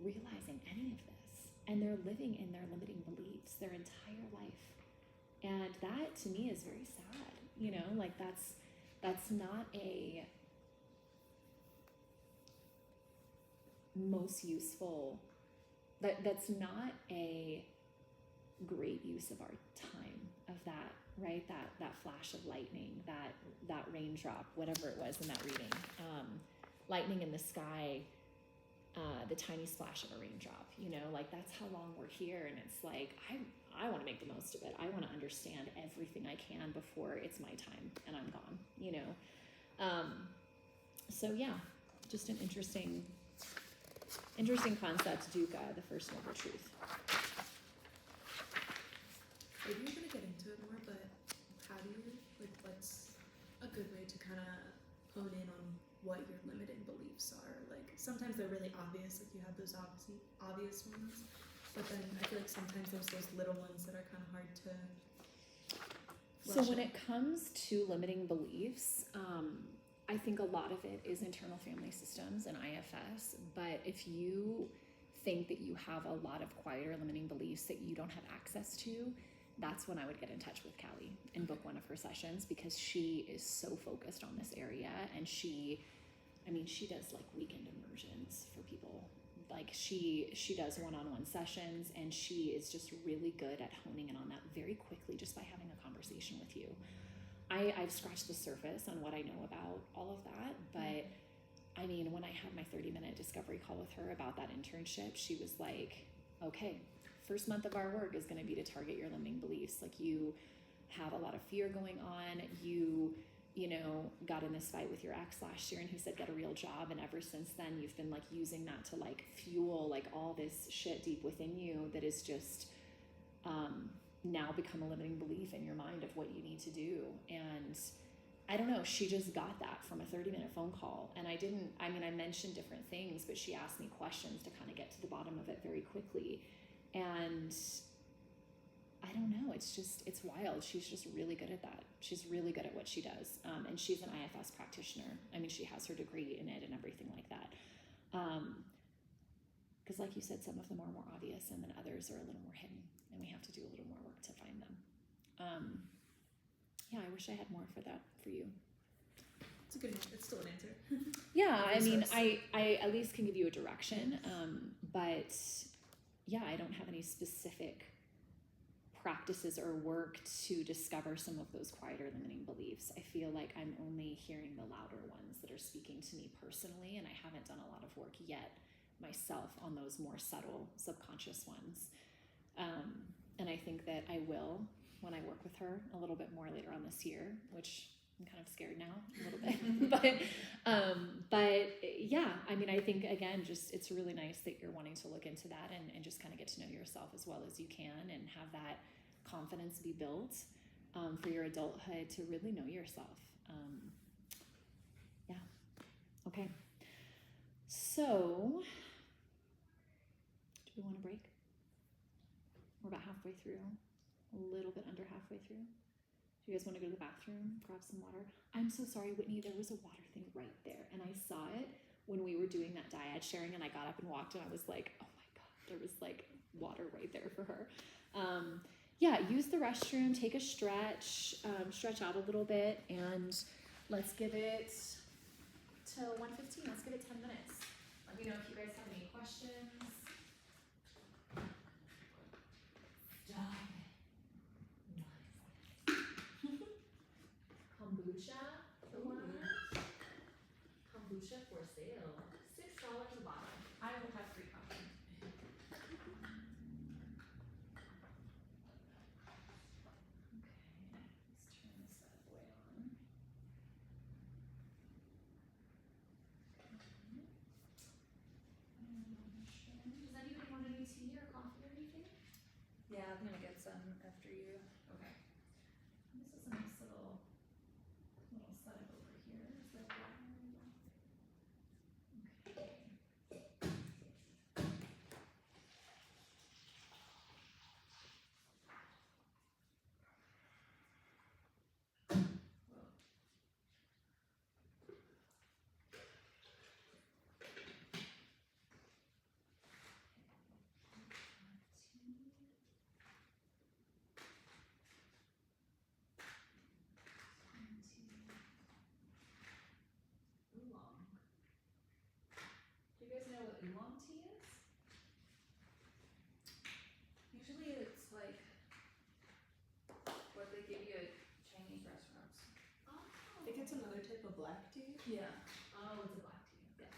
realizing any of this, and they're living in their limiting beliefs their entire life. And that to me is very sad, you know, like that's not a most useful, that's not a great use of our time, of that, right, that flash of lightning, that raindrop, whatever it was in that reading, lightning in the sky, the tiny splash of a raindrop, you know, like that's how long we're here. And it's like I want to make the most of it. I want to understand everything I can before it's my time and I'm gone, you know. So yeah, just an interesting concept, Dukkha, the first noble truth. Maybe you're gonna get into it more, but how do you, like, what's a good way to kind of hone in on what your limiting beliefs are? Like, sometimes they're really obvious, like you have those obvious ones, but then I feel like sometimes there's those little ones that are kind of hard to So when flesh it comes to limiting beliefs, I think a lot of it is internal family systems and IFS. But if you think that you have a lot of quieter limiting beliefs that you don't have access to, that's when I would get in touch with Callie and book one of her sessions, because she is so focused on this area. And she does like weekend immersions for people. Like she does one-on-one sessions, and she is just really good at honing in on that very quickly just by having a conversation with you. I've scratched the surface on what I know about all of that, but I mean, when I had my 30-minute discovery call with her about that internship, she was like, okay, first month of our work is going to be to target your limiting beliefs. Like, you have a lot of fear going on. You know, got in this fight with your ex last year and he said, get a real job. And ever since then, you've been like using that to like fuel like all this shit deep within you that is just now become a limiting belief in your mind of what you need to do. And I don't know, she just got that from a 30-minute phone call. And I mentioned different things, but she asked me questions to kind of get to the bottom of it very quickly. And I don't know, it's wild. She's just really good at that. She's really good at what she does. And she's an IFS practitioner. I mean, she has her degree in it and everything like that. Because like you said, some of them are more obvious and then others are a little more hidden, and we have to do a little more work to find them. Yeah, I wish I had more for that for you. It's a good one. It's still an answer. Yeah, I mean, Resource. I at least can give you a direction, but yeah, I don't have any specific practices or work to discover some of those quieter limiting beliefs. I feel like I'm only hearing the louder ones that are speaking to me personally, and I haven't done a lot of work yet myself on those more subtle subconscious ones. And I think that I will when I work with her a little bit more later on this year, which I'm kind of scared now a little bit. but yeah, I mean, I think again, just it's really nice that you're wanting to look into that and just kind of get to know yourself as well as you can and have that confidence be built for your adulthood to really know yourself. Yeah. Okay. So, do we want to break? We're about halfway through, a little bit under halfway through. Do you guys want to go to the bathroom, grab some water? I'm so sorry, Whitney, there was a water thing right there. And I saw it when we were doing that dyad sharing, and I got up and walked, and I was like, oh my God, there was like water right there for her. Yeah, use the restroom, take a stretch, stretch out a little bit, and let's give it till 1:15. Let's give it 10 minutes. Let me know if you guys have any questions. Kombucha for one. Kombucha for sale. $6 a bottle. I will have free coffee. Okay, let's turn this bad boy on. Does anybody want any tea or coffee or anything? Yeah, I'm gonna get some after you. Okay. This is a nice little setup over here. Is that right? Okay. it's another type of black tea. Yeah. Oh, it's a black tea. Yeah.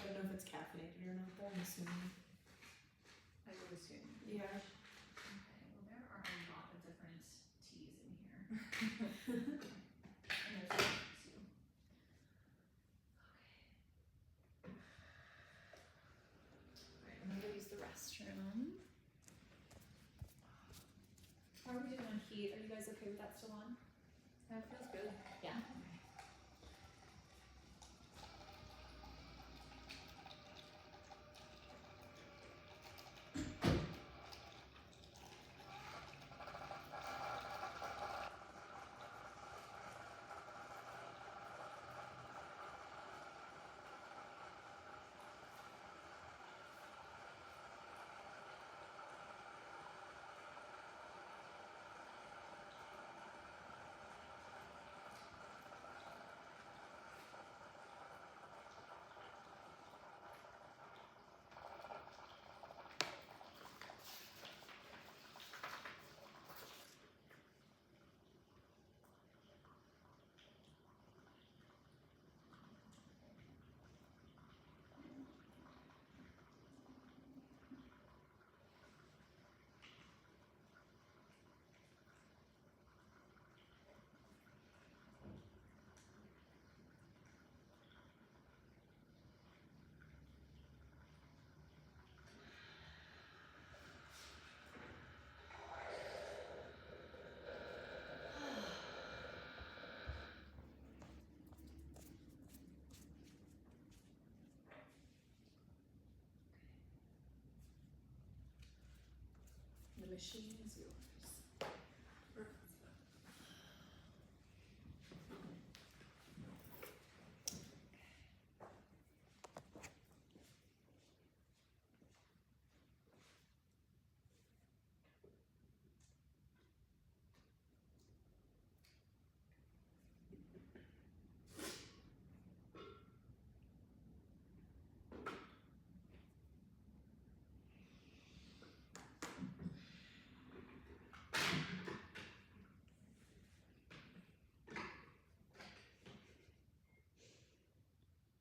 I don't know if it's caffeinated or not, though. I'm assuming. I would assume. Yeah. Okay, well, there are a lot of different teas in here. And there's coffee too. Okay. Alright, I'm gonna go use the restroom. How are we doing on heat? Are you guys okay with that still on? That feels good. Yeah. The machine is yours.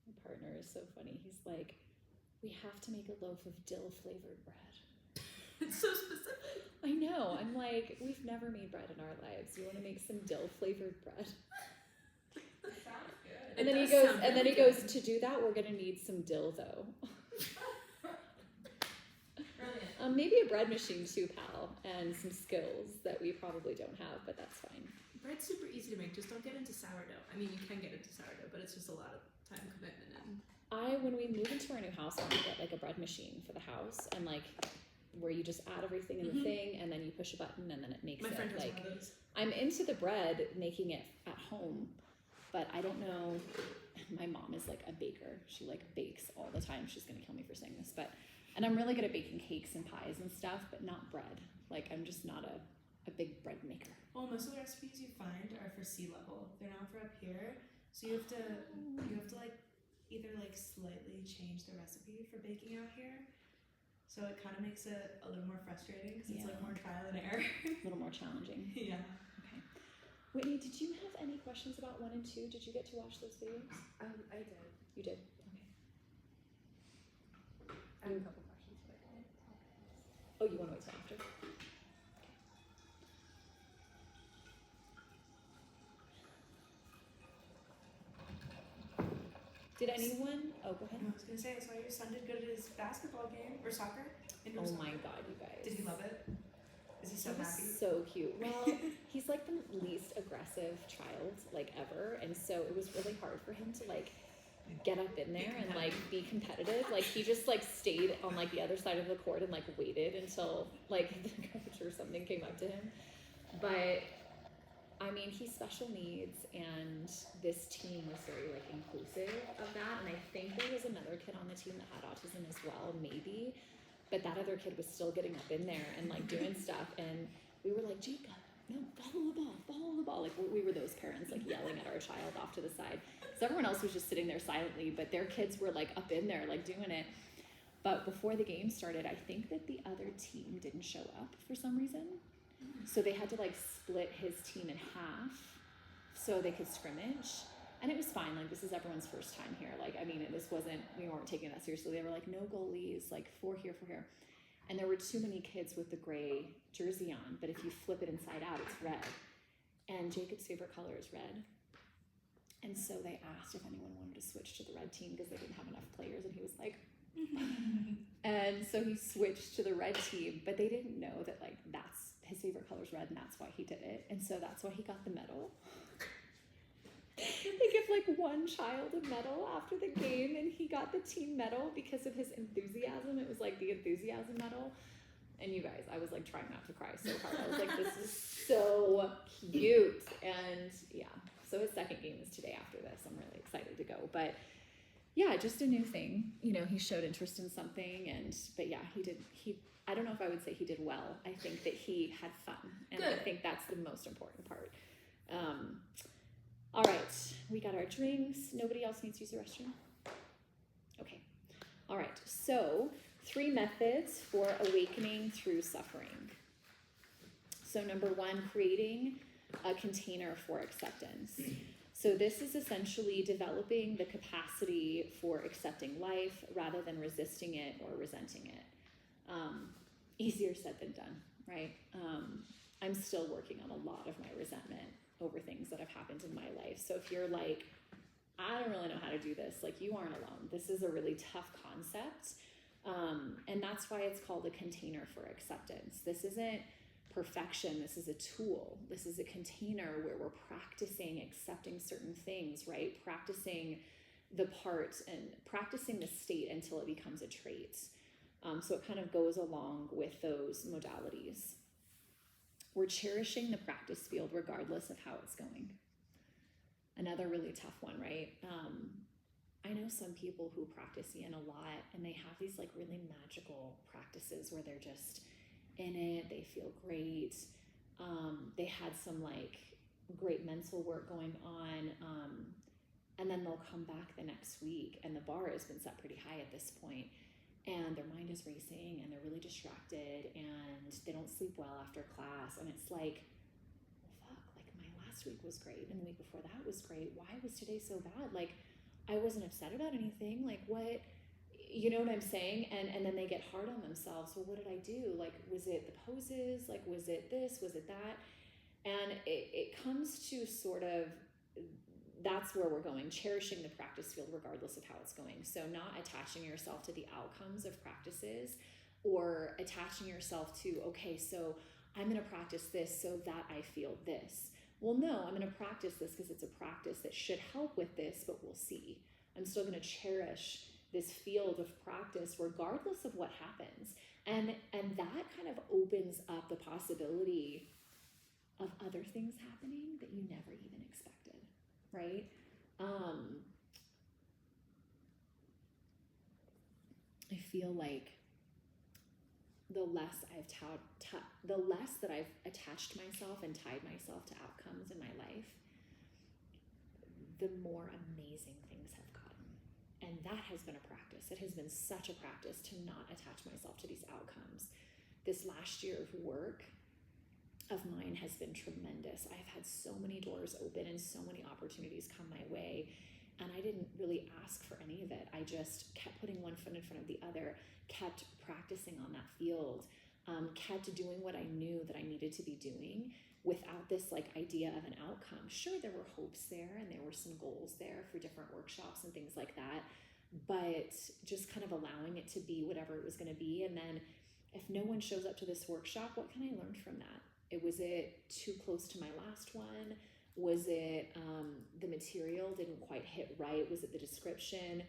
My partner is so funny. He's like, we have to make a loaf of dill flavored bread. It's so specific. I know. I'm like, we've never made bread in our lives. You want to make some dill flavored bread? Sounds good. And It then he does goes, sound and then he really goes, to do that, we're gonna need some dildo. Brilliant. Maybe a bread machine too, pal, and some skills that we probably don't have, but that's fine. Bread's super easy to make. Just don't get into sourdough. I mean, you can get into sourdough, but it's just a lot of time commitment and. When we move into our new house, I'm gonna get like a bread machine for the house, and like where you just add everything in the Mhm. thing, and then you push a button, and then it makes My friend it has like. one of those. I'm into the bread, making it at home, but I don't know. My mom is like a baker. She like bakes all the time. She's gonna kill me for saying this, and I'm really good at baking cakes and pies and stuff, but not bread. Like I'm just not a big bread maker. Well, most of the recipes you find are for sea level. They're not for up here, so you have to like either like slightly change the recipe for baking out here. So it kind of makes it a little more frustrating because it's like Yeah. more trial and error. A little more challenging. Yeah. Okay. Whitney, did you have any questions about 1 and 2? Did you get to watch those videos? I did. You did. Okay. I have a couple questions, but I can talk. Oh, you want to wait till after? Did anyone? Oh, go ahead. I was gonna say, I saw your son did good at his basketball game or soccer. Indoor Oh soccer. my God, you guys. Did he love it? Is he so He was happy? so cute. Well, he's like the least aggressive child like ever, and so it was really hard for him to like get up in there and like be competitive. Like he just like stayed on like the other side of the court and like waited until like the coach or something came up to him. But I mean, he's special needs, and this team was very like inclusive of that. And I think there was another kid on the team that had autism as well, maybe. But that other kid was still getting up in there and like doing stuff, and we were like, Jacob, no, follow the ball. Like we were those parents like yelling at our child off to the side. So everyone else was just sitting there silently, but their kids were like up in there like doing it. But before the game started, I think that the other team didn't show up for some reason. So they had to like split his team in half so they could scrimmage. And it was fine. Like, this is everyone's first time here. Like, I mean, this wasn't, we weren't taking that seriously. They were like, no goalies, like 4 here, 4 here. And there were too many kids with the gray jersey on, but if you flip it inside out, it's red. And Jacob's favorite color is red. And so they asked if anyone wanted to switch to the red team because they didn't have enough players. And he was like, and so he switched to the red team, but they didn't know that, like, that's his favorite color is red, and that's why he did it. And so that's why he got the medal. They give like one child a medal after the game, and he got the team medal because of his enthusiasm. It was like the enthusiasm medal. And you guys, I was like trying not to cry so hard. I was like, this is so cute. And yeah, so his second game is today after this. I'm really excited to go. But yeah, just a new thing. You know, he showed interest in something, but yeah, I don't know if I would say he did well. I think that he had fun. And Good. I think that's the most important part. All right, we got our drinks. Nobody else needs to use the restroom? Okay. All right, so 3 methods for awakening through suffering. So number 1, creating a container for acceptance. So this is essentially developing the capacity for accepting life rather than resisting it or resenting it. Easier said than done, right? I'm still working on a lot of my resentment over things that have happened in my life. So if you're like, I don't really know how to do this, like, you aren't alone. This is a really tough concept. And that's why it's called a container for acceptance. This isn't perfection. This is a tool. This is a container where we're practicing accepting certain things, right? Practicing the part and practicing the state until it becomes a trait. So it kind of goes along with those modalities. We're cherishing the practice field regardless of how it's going. Another really tough one, right? I know some people who practice yin a lot, and they have these like really magical practices where they're just in it, they feel great. They had some like great mental work going on, and then they'll come back the next week, and the bar has been set pretty high at this point, and their mind is racing, and they're really distracted, and they don't sleep well after class, and it's like, well, fuck, like my last week was great, and the week before that was great. Why was today so bad? Like, I wasn't upset about anything. Like, what, you know what I'm saying? And then they get hard on themselves. Well, what did I do? Like, was it the poses? Like, was it this? Was it that? And it comes to sort of, that's where we're going, cherishing the practice field regardless of how it's going. So not attaching yourself to the outcomes of practices, or attaching yourself to, okay, so I'm going to practice this so that I feel this. Well, no, I'm going to practice this because it's a practice that should help with this, but we'll see. I'm still going to cherish this field of practice regardless of what happens. And that kind of opens up the possibility of other things happening that you never even expected, right? I feel like the less that I've attached myself and tied myself to outcomes in my life, the more amazing things have gotten. And that has been a practice. It has been such a practice to not attach myself to these outcomes. This last year of work of mine has been tremendous. I've had so many doors open and so many opportunities come my way, and I didn't really ask for any of it. I just kept putting one foot in front of the other, kept practicing on that field, kept doing what I knew that I needed to be doing without this like idea of an outcome. Sure, there were hopes there and there were some goals there for different workshops and things like that, but just kind of allowing it to be whatever it was going to be. And then if no one shows up to this workshop, what can I learn from that? Was it too close to my last one? Was it the material didn't quite hit right? Was it the description?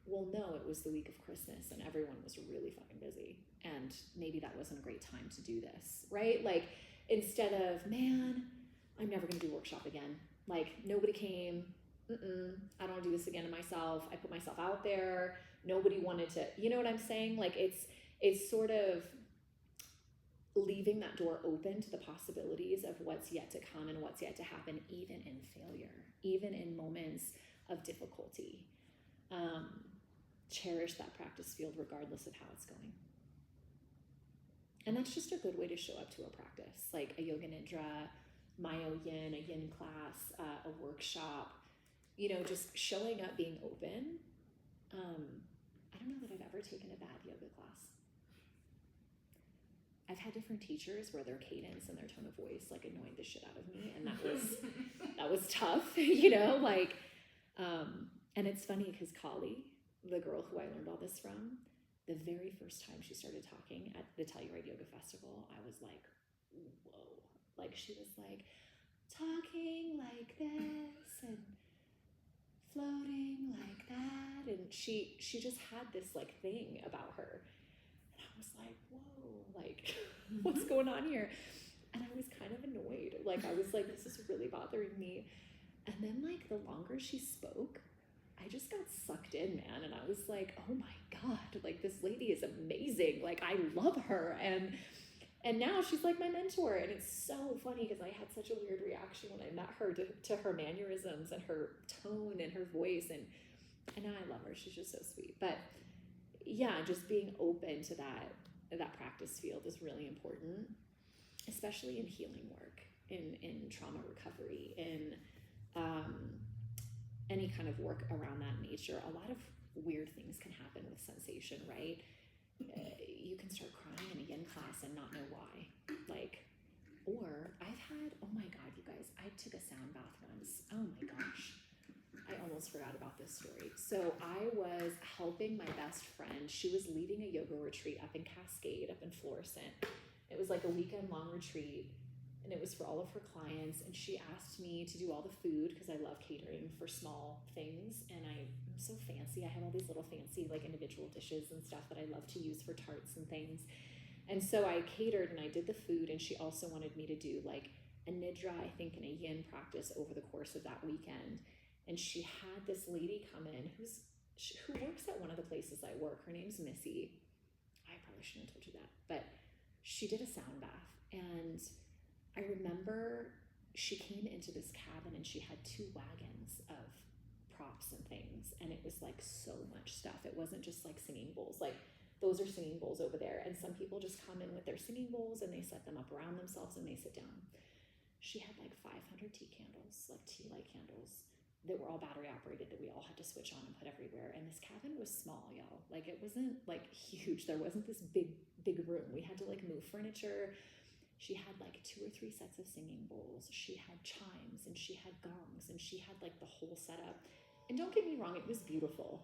Well, no, it was the week of Christmas and everyone was really fucking busy, and maybe that wasn't a great time to do this, right? Like, instead of, man, I'm never gonna do workshop again. Like, nobody came, I don't wanna do this again to myself. I put myself out there. Nobody wanted to, you know what I'm saying? Like, it's sort of leaving that door open to the possibilities of what's yet to come and what's yet to happen, even in failure, even in moments of difficulty. Cherish that practice field regardless of how it's going. And that's just a good way to show up to a practice, like a yoga nidra, myo yin, a yin class, a workshop, you know, just showing up, being open. I don't know that I've ever taken a bad yoga class. I've had different teachers where their cadence and their tone of voice like annoyed the shit out of me, and that was tough, you know, like, and it's funny because Kali, the girl who I learned all this from, the very first time she started talking at the Telluride Yoga Festival, I was like, whoa, like she was like talking like this and floating like that, and she just had this like thing about her, and I was like, whoa, like what's going on here? And I was kind of annoyed, like I was like, this is really bothering me. And then like the longer she spoke, I just got sucked in, man, and I was like, oh my god, like this lady is amazing, like I love her. And now she's like my mentor, and it's so funny because I had such a weird reaction when I met her to her mannerisms and her tone and her voice, and now I love her. She's just so sweet. But yeah, just being open to that practice field is really important, especially in healing work, in trauma recovery, in any kind of work around that nature. A lot of weird things can happen with sensation, right? You can start crying in a yin class and not know why. Like, or I've had, oh my God, you guys, I took a sound bath once. Oh my gosh. I almost forgot about this story. So I was helping my best friend. She was leading a yoga retreat up in Cascade, up in Florissant. It was like a weekend-long retreat, and it was for all of her clients. And she asked me to do all the food because I love catering for small things, and I'm so fancy. I have all these little fancy like individual dishes and stuff that I love to use for tarts and things. And so I catered and I did the food, and she also wanted me to do like a nidra, I think, and a yin practice over the course of that weekend. And she had this lady come in who works at one of the places I work. Her name's Missy. I probably shouldn't have told you that, but she did a sound bath. And I remember she came into this cabin and she had 2 wagons of props and things. And it was like so much stuff. It wasn't just like singing bowls. Like those are singing bowls over there. And some people just come in with their singing bowls and they set them up around themselves and they sit down. She had like 500 tea candles, like tea light candles, that were all battery operated, that we all had to switch on and put everywhere. And this cabin was small, y'all. Like it wasn't like huge. There wasn't this big room. We had to like move furniture. She had like 2 or 3 sets of singing bowls. She had chimes and she had gongs and she had like the whole setup. And don't get me wrong, it was beautiful,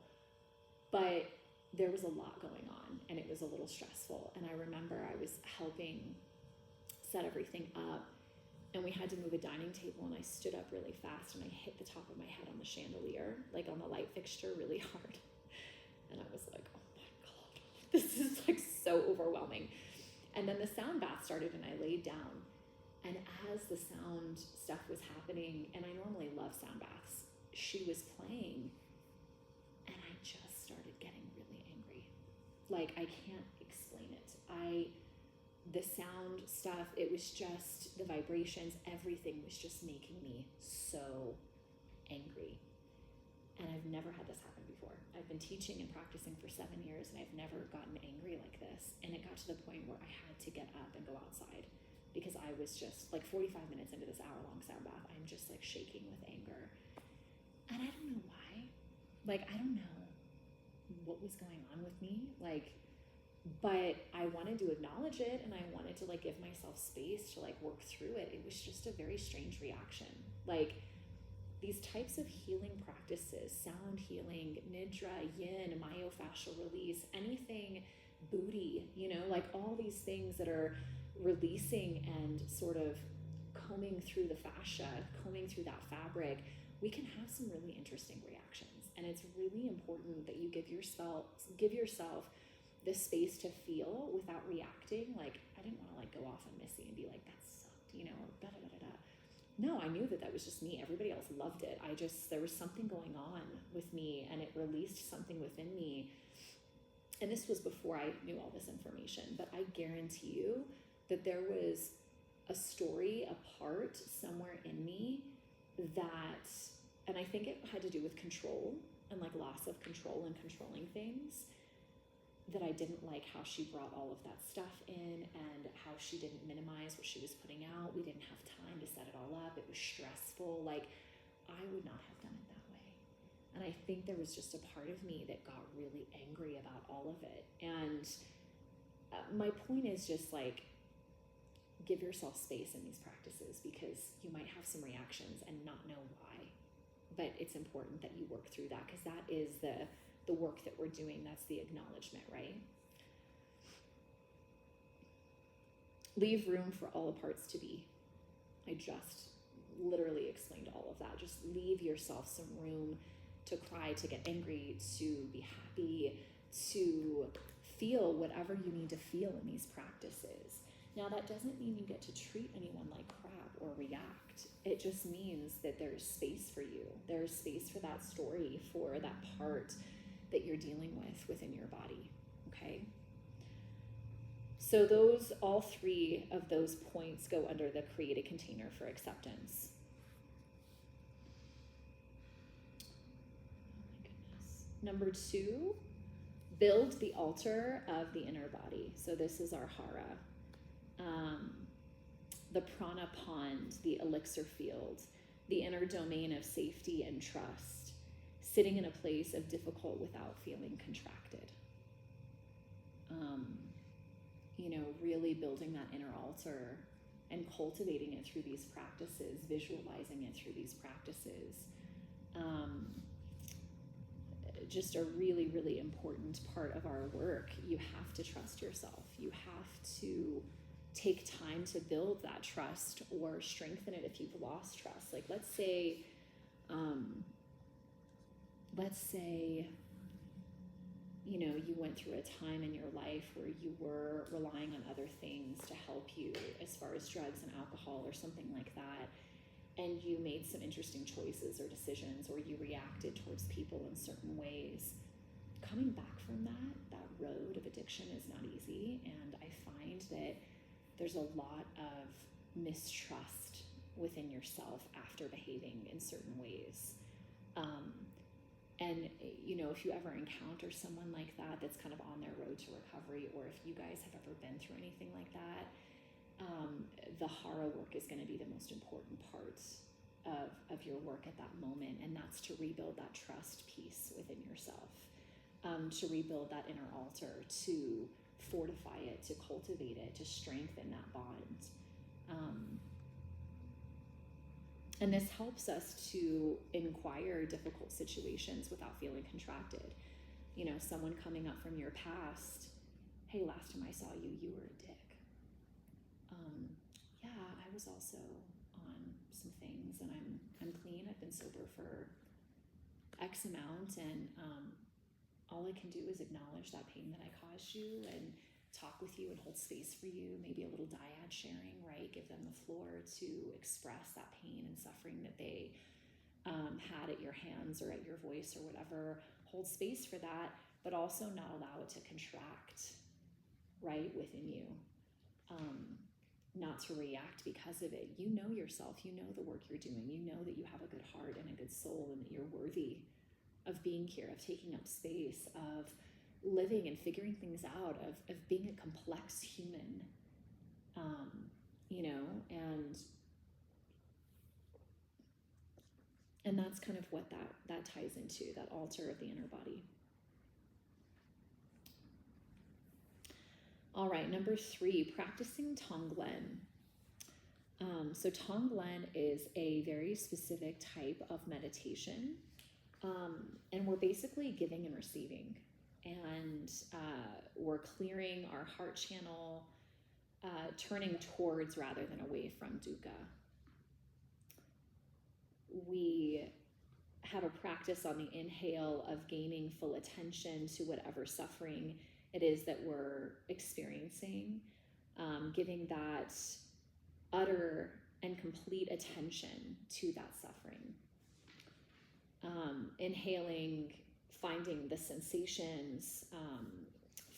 but there was a lot going on and it was a little stressful. And I remember I was helping set everything up, and we had to move a dining table, and I stood up really fast and I hit the top of my head on the chandelier, like on the light fixture, really hard. And I was like, oh my God, this is like so overwhelming. And then the sound bath started and I laid down. And as the sound stuff was happening, and I normally love sound baths, she was playing and I just started getting really angry. Like I can't explain it. The sound stuff, it was just the vibrations, everything was just making me so angry. And I've never had this happen before. I've been teaching and practicing for 7 years, and I've never gotten angry like this. And it got to the point where I had to get up and go outside because I was just like 45 minutes into this hour-long sound bath, I'm just like shaking with anger. And I don't know why. Like, I don't know what was going on with me. Like, but I wanted to acknowledge it, and I wanted to like give myself space to like work through it. It was just a very strange reaction. Like these types of healing practices, sound healing, nidra, yin, myofascial release, anything booty, you know, like all these things that are releasing and sort of combing through the fascia, combing through that fabric, we can have some really interesting reactions. And it's really important that you give yourself the space to feel without reacting. Like, I didn't want to like go off on Missy and be like, that sucked, you know, or da da da da. No, I knew that was just me. Everybody else loved it. There was something going on with me, and it released something within me. And this was before I knew all this information, but I guarantee you that there was a story, a part somewhere in me that, and I think it had to do with control and like loss of control and controlling things, that I didn't like how she brought all of that stuff in and how she didn't minimize what she was putting out. We didn't have time to set it all up. It was stressful. Like, I would not have done it that way. And I think there was just a part of me that got really angry about all of it. And my point is just like, give yourself space in these practices, because you might have some reactions and not know why. But it's important that you work through that, because that is the work that we're doing. That's the acknowledgement, right? Leave room for all the parts to be. I just literally explained all of that. Just leave yourself some room to cry, to get angry, to be happy, to feel whatever you need to feel in these practices. Now, that doesn't mean you get to treat anyone like crap or react. It just means that there's space for you. There's space for that story, for that part that you're dealing with within your body, okay? So all three of those points go under the create a container for acceptance. Oh my goodness. Number 2, build the altar of the inner body. So this is our hara. The prana pond, the elixir field, the inner domain of safety and trust, sitting in a place of difficult without feeling contracted. Really building that inner altar and cultivating it through these practices, visualizing it through these practices. Just a really, really important part of our work. You have to trust yourself. You have to take time to build that trust or strengthen it if you've lost trust. Like, let's say, you went through a time in your life where you were relying on other things to help you, as far as drugs and alcohol or something like that, and you made some interesting choices or decisions, or you reacted towards people in certain ways. Coming back from that road of addiction is not easy, and I find that there's a lot of mistrust within yourself after behaving in certain ways. And if you ever encounter someone like that that's kind of on their road to recovery, or if you guys have ever been through anything like that, the hara work is going to be the most important part of your work at that moment, and that's to rebuild that trust piece within yourself, to rebuild that inner altar, to fortify it, to cultivate it, to strengthen that bond. And this helps us to inquire difficult situations without feeling contracted. Someone coming up from your past, hey, last time I saw you, you were a dick. Yeah, I was also on some things, and I'm clean. I've been sober for X amount, and all I can do is acknowledge that pain that I caused you and talk with you and hold space for you, maybe a little dyad sharing, right? Give them the floor to express that pain and suffering that they had at your hands or at your voice or whatever. Hold space for that, but also not allow it to contract, right, within you. Not to react because of it. You know yourself, you know the work you're doing, you know that you have a good heart and a good soul, and that you're worthy of being here, of taking up space, of living and figuring things out, of being a complex human, and that's kind of what that ties into, that altar of the inner body. All right, number 3, practicing Tonglen. So Tonglen is a very specific type of meditation, and we're basically giving and receiving. And we're clearing our heart channel, turning towards rather than away from dukkha. We have a practice on the inhale of gaining full attention to whatever suffering it is that we're experiencing, giving that utter and complete attention to that suffering. Inhaling, finding the sensations,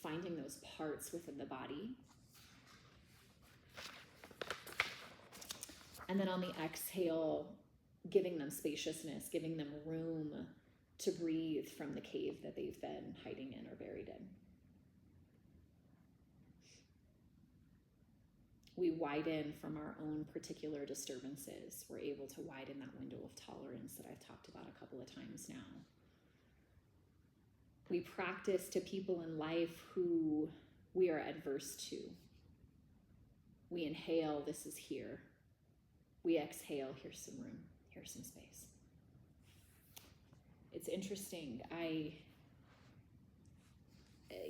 finding those parts within the body. And then on the exhale, giving them spaciousness, giving them room to breathe from the cave that they've been hiding in or buried in. we widen from our own particular disturbances. We're able to widen that window of tolerance that I've talked about a couple of times now. We practice to people in life who we are adverse to. We inhale, this is here. We exhale, here's some room, here's some space. It's interesting.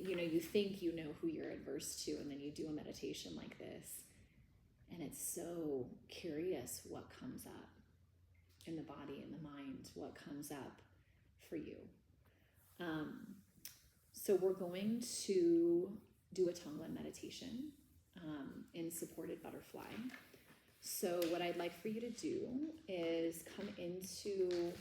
You think you know who you're adverse to, and then you do a meditation like this, and it's so curious what comes up in the body and the mind, what comes up for you. So we're going to do a Tonglen meditation in supported butterfly. So what I'd like for you to do is come into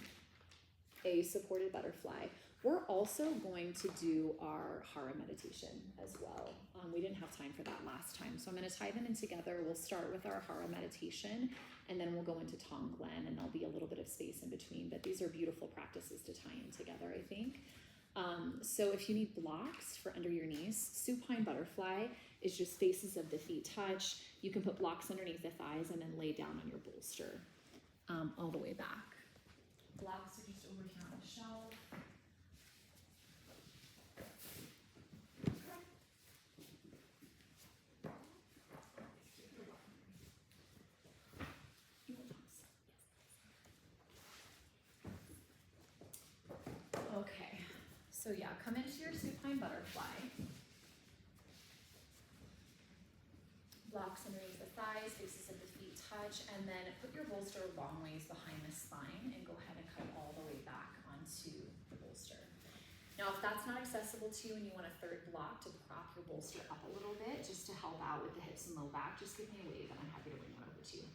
a supported butterfly. We're also going to do our Hara meditation as well. We didn't have time for that last time, so I'm going to tie them in together. We'll start with our Hara meditation, and then we'll go into Tonglen, and there'll be a little bit of space in between, but these are beautiful practices to tie in together, I think. So if you need blocks for under your knees, supine butterfly is just faces of the feet touch. You can put blocks underneath the thighs and then lay down on your bolster all the way back. Blocks are just over here on the shelf. Okay, so yeah, come into your supine butterfly. Blocks underneath the thighs, faces of the feet touch, and then put your bolster a long ways behind the spine and go ahead and come all the way back onto the bolster. Now, if that's not accessible to you and you want a third block to prop your bolster up a little bit, just to help out with the hips and low back, just give me a wave and I'm happy to bring that over to you.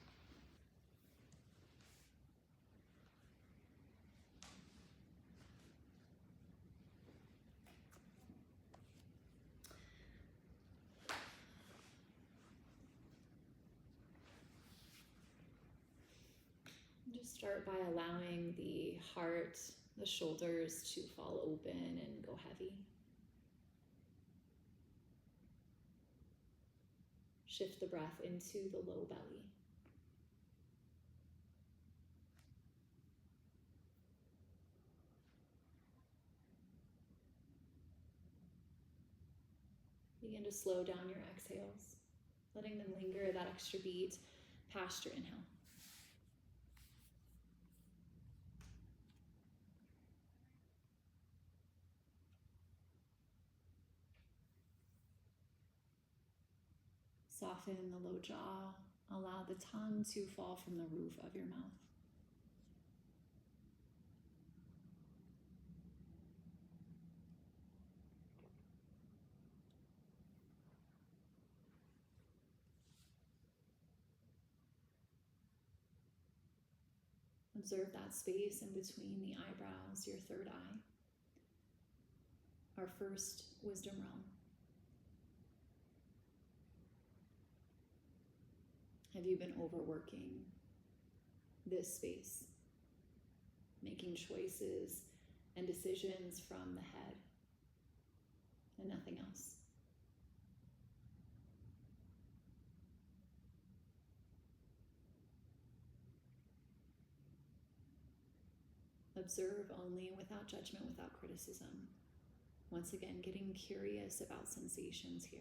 Just start by allowing the heart, the shoulders to fall open and go heavy. Shift the breath into the low belly. Begin to slow down your exhales, letting them linger that extra beat past your inhale. Soften the low jaw. Allow the tongue to fall from the roof of your mouth. Observe that space in between the eyebrows, your third eye. Our first wisdom realm. Have you been overworking this space, making choices and decisions from the head and nothing else? Observe only without judgment, without criticism. Once again, getting curious about sensations here.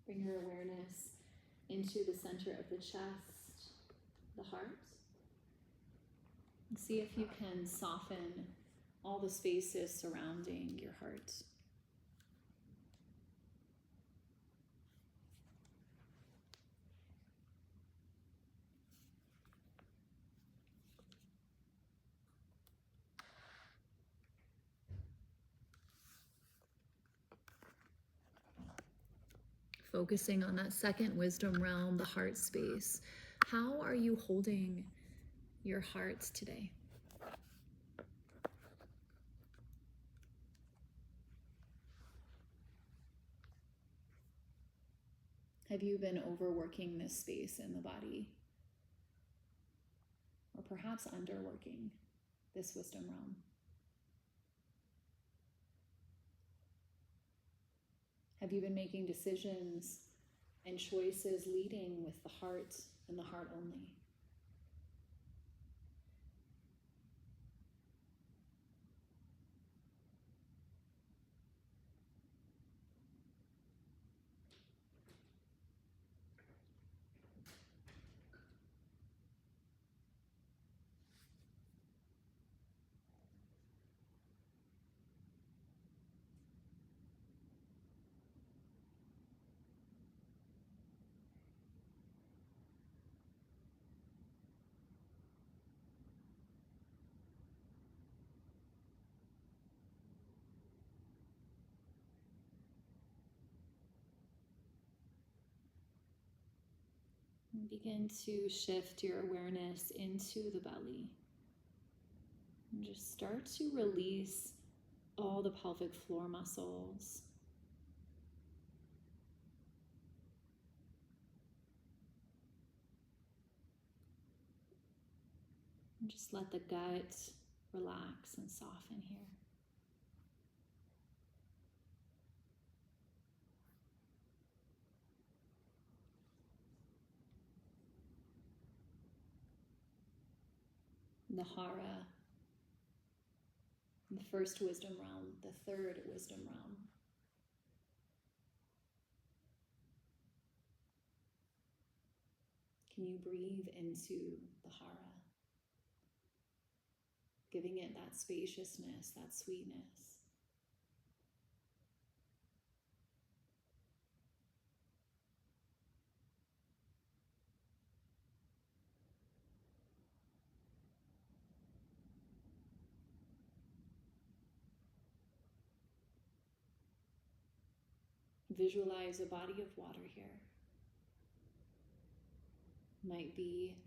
Bring your awareness into the center of the chest, the heart. And see if you can soften all the spaces surrounding your heart. Focusing on that second wisdom realm, the heart space. How are you holding your heart today? Have you been overworking this space in the body? Or perhaps underworking this wisdom realm? Have you been making decisions and choices leading with the heart and the heart only? And begin to shift your awareness into the belly. And just start to release all the pelvic floor muscles. And just let the gut relax and soften here. The hara, the first wisdom realm, the third wisdom realm. Can you breathe into the hara, giving it that spaciousness, that sweetness? Visualize a body of water here. Might be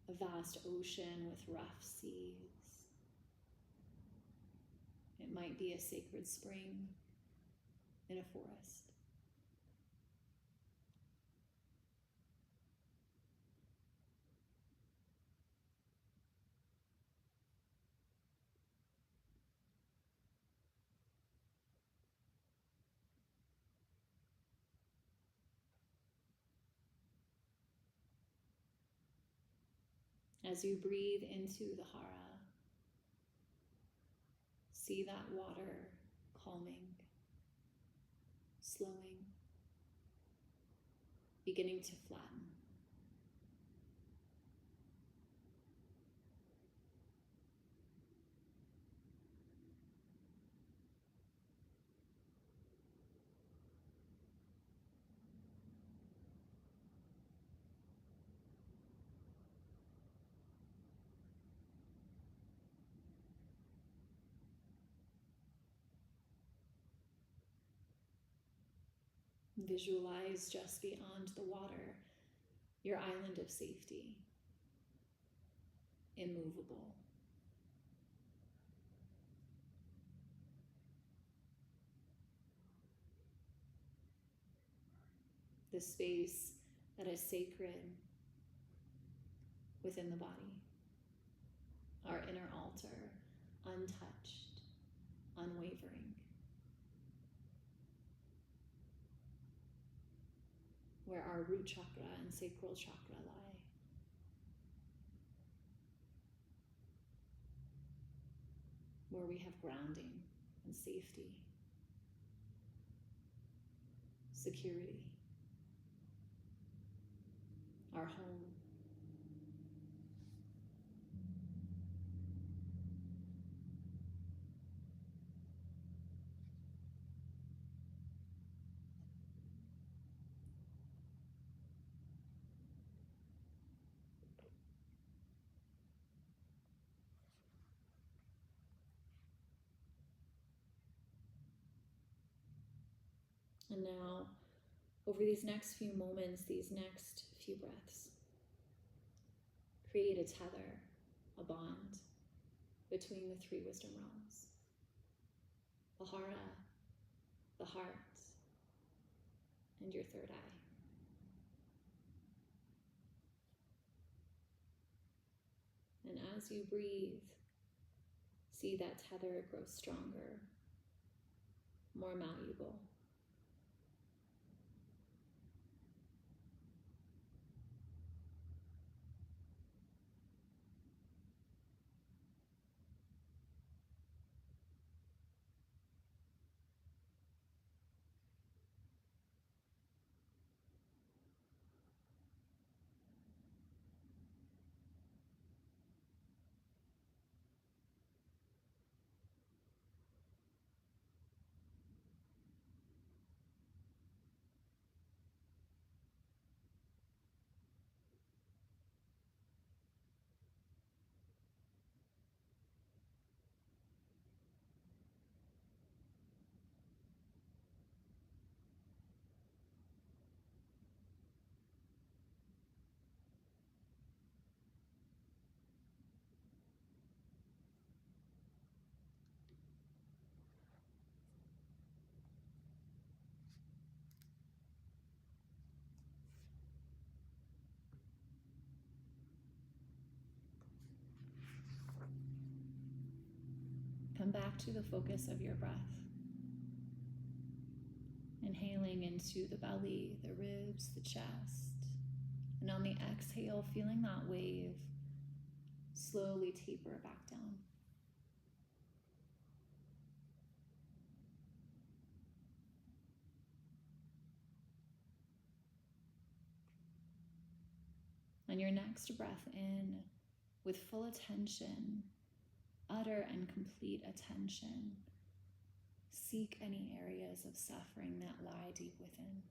a vast ocean with rough seas. It might be a sacred spring in a forest. As you breathe into the hara, see that water calming, slowing, beginning to flatten. Visualize just beyond the water, your island of safety, immovable. The space that is sacred within the body, our inner altar, untouched, unwavering, where our root chakra and sacral chakra lie. Where we have grounding and safety, security, our home. And now, over these next few moments, these next few breaths, create a tether, a bond between the three wisdom realms: the hara, the heart, and your third eye. And as you breathe, see that tether grow stronger, more malleable. Come back to the focus of your breath. Inhaling into the belly, the ribs, the chest. And on the exhale, feeling that wave slowly taper back down. On your next breath in, with full attention, utter and complete attention, seek any areas of suffering that lie deep within.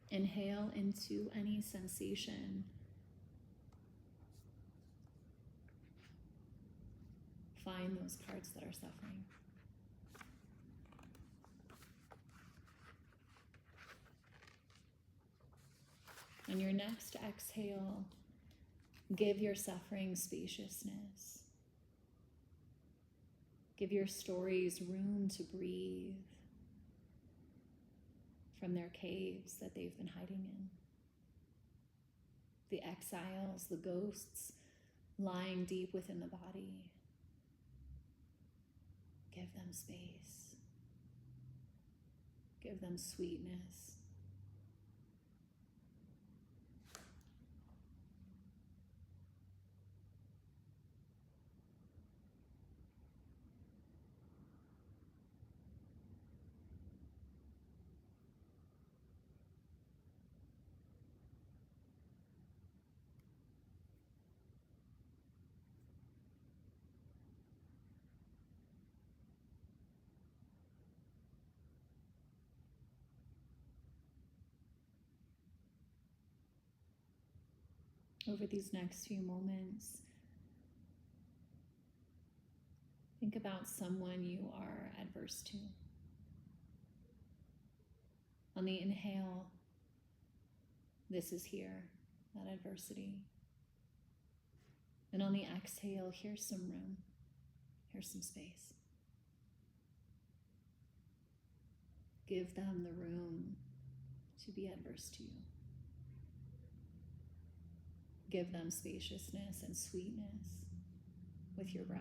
Inhale into any sensation. Find those parts that are suffering. On your next exhale, give your suffering spaciousness. Give your stories room to breathe from their caves that they've been hiding in. The exiles, the ghosts lying deep within the body. Give them space. Give them sweetness. Over these next few moments, think about someone you are adverse to. On the inhale, this is here, that adversity. And on the exhale, here's some room, here's some space. Give them the room to be adverse to you. Give them spaciousness and sweetness with your breath.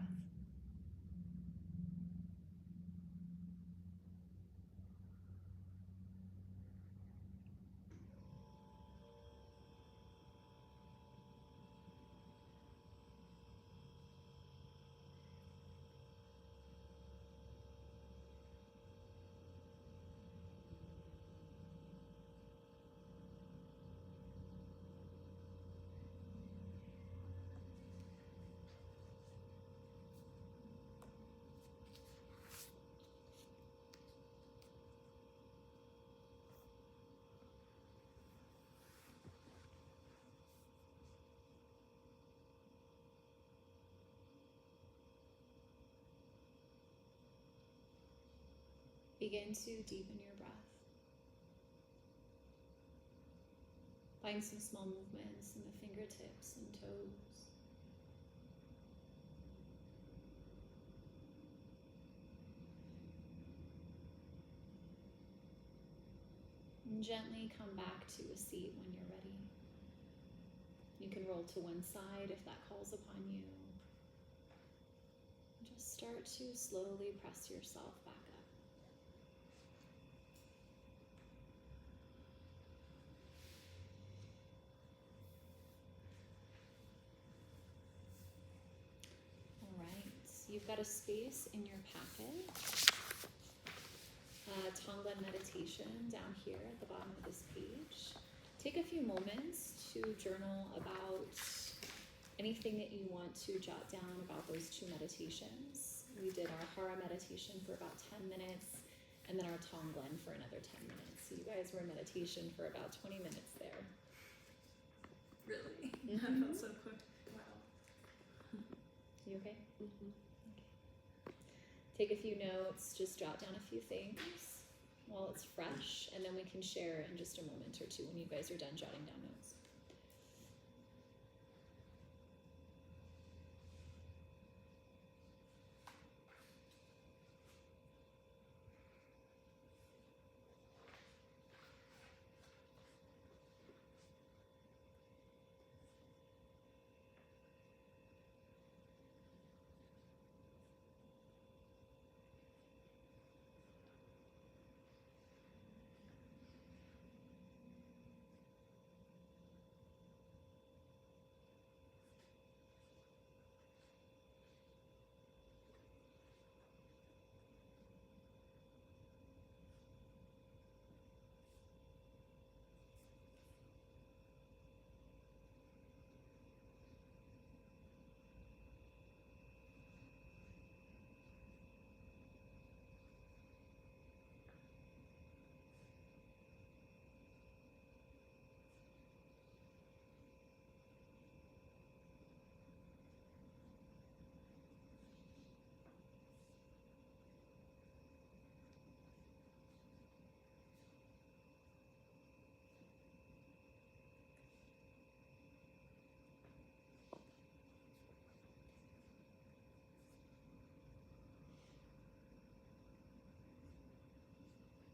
Begin to deepen your breath. Find some small movements in the fingertips and toes. And gently come back to a seat when you're ready. You can roll to one side if that calls upon you. Just start to slowly press yourself back up. All right, you've got a space in your packet. Tonglen meditation down here at the bottom of this page. Take a few moments to journal about anything that you want to jot down about those two meditations. We did our Hara meditation for about 10 minutes and then our Tonglen for another 10 minutes. So you guys were in meditation for about 20 minutes there. Really? Mhm. That felt so quick. Wow. You okay? Mm-hmm. Take a few notes, just jot down a few things while it's fresh, and then we can share in just a moment or two when you guys are done jotting down notes.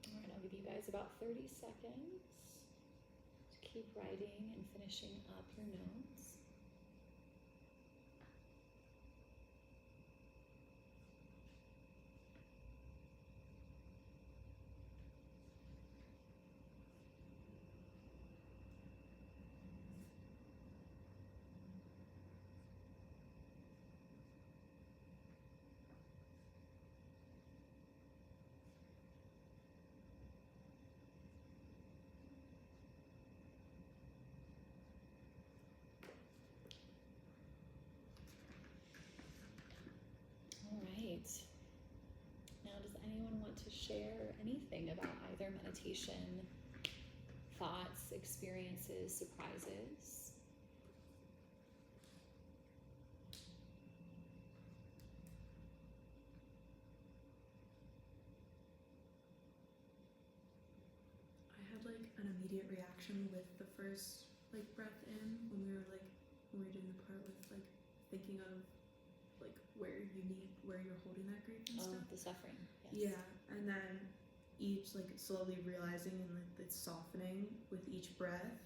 All right, I'll give you guys about 30 seconds to keep writing and finishing up your notes. All right. Now, does anyone want to share anything about either meditation, thoughts, experiences, surprises? I had like an immediate reaction with the first like breath in when we were doing the part with like thinking of like where you're holding that grief and Oh, stuff. the suffering. Yes. Yeah, and then each like slowly realizing and like it's softening with each breath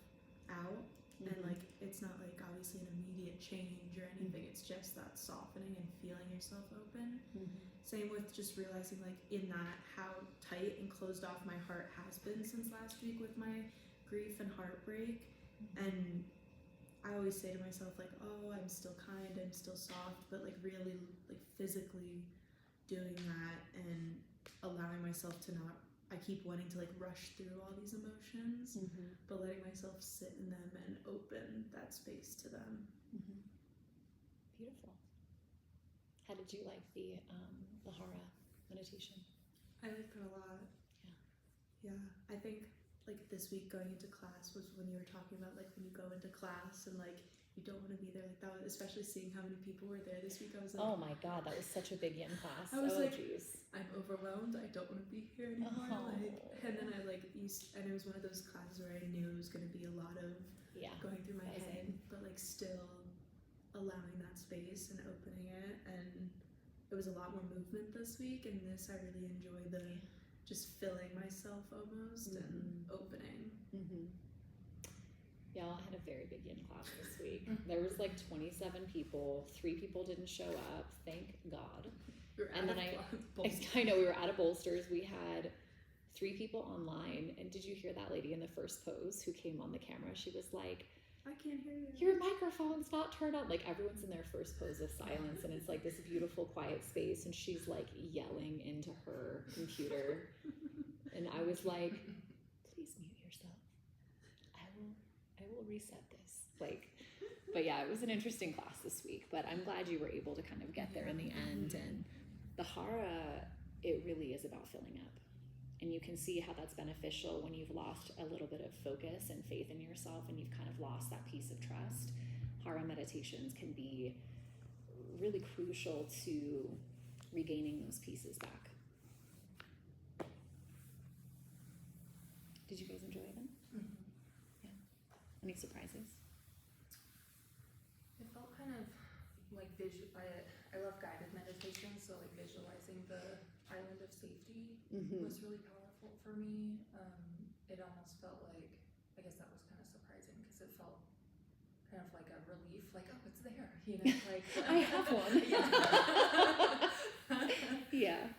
out, and Mhm. like it's not like obviously an immediate change or anything. It's just that softening and feeling yourself open. Mhm. Same with just realizing like in that how tight and closed off my heart has been since last week with my grief and heartbreak. And I always say to myself like, oh, I'm still kind, I'm still soft, but like really like physically doing that and allowing myself to not, I keep wanting to like rush through all these emotions, Mhm. but letting myself sit in them and open that space to them. Mhm. Beautiful. How did you like the Hara meditation? I like that a lot. Yeah, I think like this week going into class was when you were talking about like when you go into class and like you don't want to be there. Like that was, especially seeing how many people were there this week. I was like, Oh my god, that was such a big yin class. I was Oh like, jeez. I'm overwhelmed. I don't want to be here anymore. Oh. Like, and then I like used, and it was one of those classes where I knew it was going to be a lot of Yeah. going through my That was head, but like still allowing that space and opening it. And it was a lot more movement this week, and this I really enjoy the just filling myself almost and opening. Mm-hmm. Y'all had a very big yin class this week. There was like 27 people. 3 people didn't show up. Thank God. You're And out then of balls. I know we were out of bolsters. We had 3 people online. And did you hear that lady in the first pose who came on the camera? She was like, I can't hear you. your microphone's not turned on. Like everyone's in their first pose of silence, and it's like this beautiful quiet space, and she's like yelling into her computer. And I was like, please mute yourself. I will reset this. Like, but yeah, it was an interesting class this week, but I'm glad you were able to kind of get there in the end. And the Hara, it really is about filling up. And you can see how that's beneficial when you've lost a little bit of focus and faith in yourself and you've kind of lost that piece of trust. Hara meditations can be really crucial to regaining those pieces back. Did you guys enjoy them? Any surprises? It felt kind of like I love guided meditations, so like visualizing the island of safety was really powerful for me. It almost felt like, I guess that was kind of surprising because it felt kind of like a relief, like, oh, it's there, you know, like I have one. Yeah.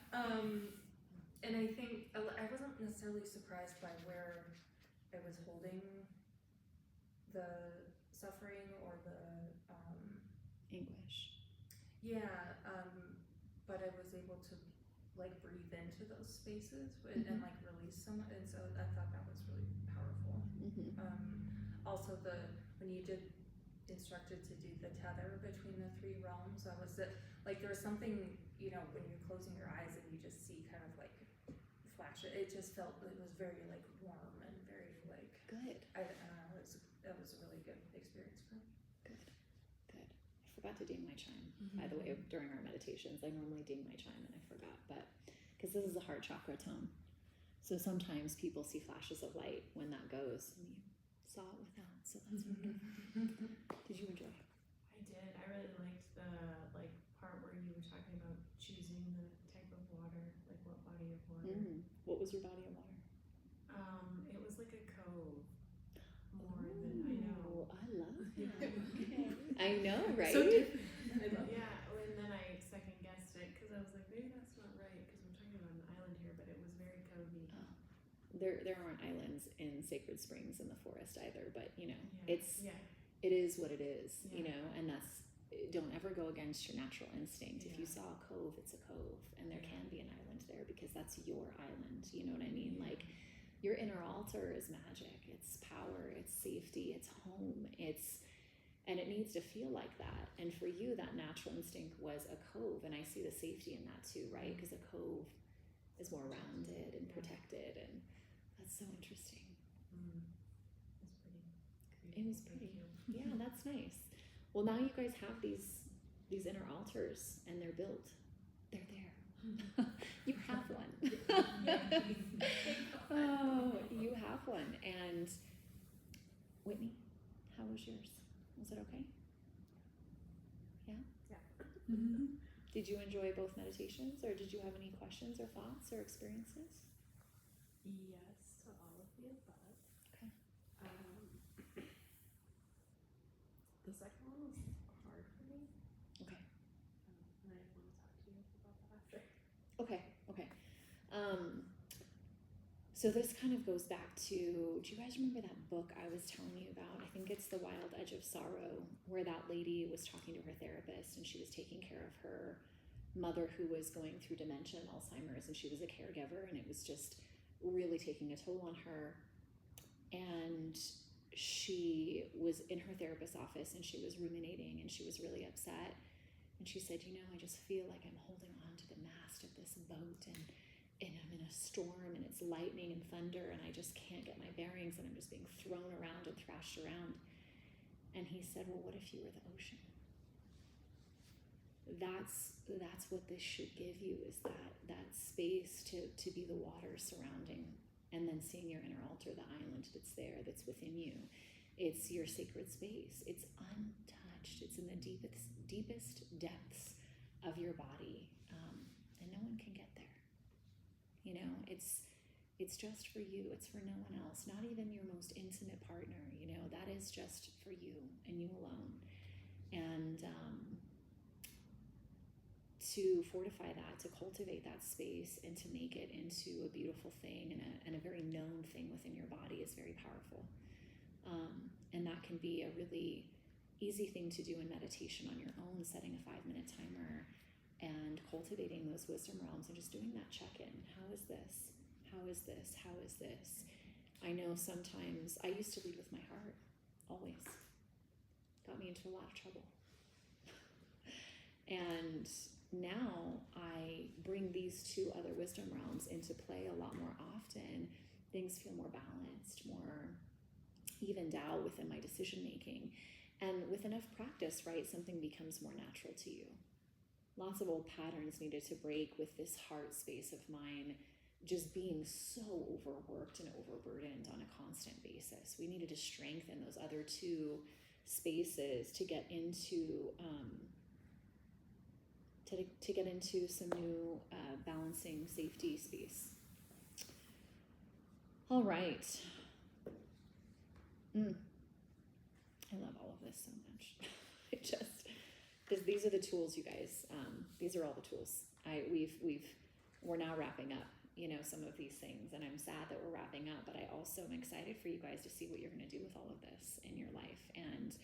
And I think I wasn't necessarily surprised by where I was holding the suffering or the Anguish. but I was able to like breathe into those spaces and like release some, and so I thought that was really powerful. Also when you did instructed to do the tether between the 3 realms, I was like there was something, you know, when you're closing your eyes and you just see kind of like flash, it just felt, it was very like warm and very like Good. I don't know, that was a really good experience for me. Good. I forgot to ding my chime, by the way, during our meditations. I normally ding my chime and I forgot, but because this is a heart chakra tone. So sometimes people see flashes of light when that goes, and you saw it without, so that's wonderful. Did you enjoy? I did. I really liked the like part where you were talking about choosing the type of water, like what body of water. What was your body of water? It was like a cove. More than I know. I love that. Okay. I know, right? So different. I love Yeah, and then I second guessed it because I was like, maybe that's not right because we're talking about an island here, but it was very covey. There aren't islands in Sacred Springs in the forest either, but you know, Yeah. it is what it is, you Yeah. know, and that's, don't ever go against your natural instinct. If you Yeah. saw a cove, it's a cove, and there Yeah. can be an island there because that's your island, you know what I mean? Like, your inner altar is magic, it's power, it's safety, it's home, and it needs to feel like that. And for you, that natural instinct was a cove, and I see the safety in that too, right? Because a cove is more rounded and protected, and that's so interesting. It's pretty. It was pretty. Yeah, that's nice. Well, now you guys have these inner altars, and they're built. They're there. You have one. Oh, you have one. And Whitney, how was yours? Was it okay? Yeah? Did you enjoy both meditations, or did you have any questions or thoughts or experiences? Yes to all of the above. Okay. The second one was hard for me. Okay. And I want to talk to you about that after. Okay. So this kind of goes back to, do you guys remember that book I was telling you about? I think it's The Wild Edge of Sorrow, where that lady was talking to her therapist and she was taking care of her mother who was going through dementia and Alzheimer's, and she was a caregiver, and it was just really taking a toll on her. And she was in her therapist's office and she was ruminating and she was really upset. And she said, you know, I just feel like I'm holding on to the mast of this boat, and I'm in a storm and it's lightning and thunder and I just can't get my bearings and I'm just being thrown around and thrashed around. And he said, well, what if you were the ocean? That's what this should give you, is that space to be the water surrounding, and then seeing your inner altar, the island that's there, that's within you. It's your sacred space. It's untouched. It's in the deepest depths of your body, and no one can get there. You know, it's just for you. It's for no one else, not even your most intimate partner. You know, that is just for you and you alone. And to fortify that, to cultivate that space, and to make it into a beautiful thing and a very known thing within your body is very powerful. And that can be a really easy thing to do in meditation on your own, setting a 5-minute timer and cultivating those wisdom realms and just doing that check-in. How is this? How is this? How is this? I know sometimes I used to lead with my heart, always. Got me into a lot of trouble. And now I bring these two other wisdom realms into play a lot more often. Things feel more balanced, more evened out within my decision making. And with enough practice, right, something becomes more natural to you. Lots of old patterns needed to break with this heart space of mine just being so overworked and overburdened on a constant basis. We needed to strengthen those other two spaces to get into to get into some new balancing safety space. All right. I love all of this so much. Because these are the tools, you guys. These are all the tools. We're now wrapping up, you know, some of these things, and I'm sad that we're wrapping up, but I also am excited for you guys to see what you're going to do with all of this in your life, and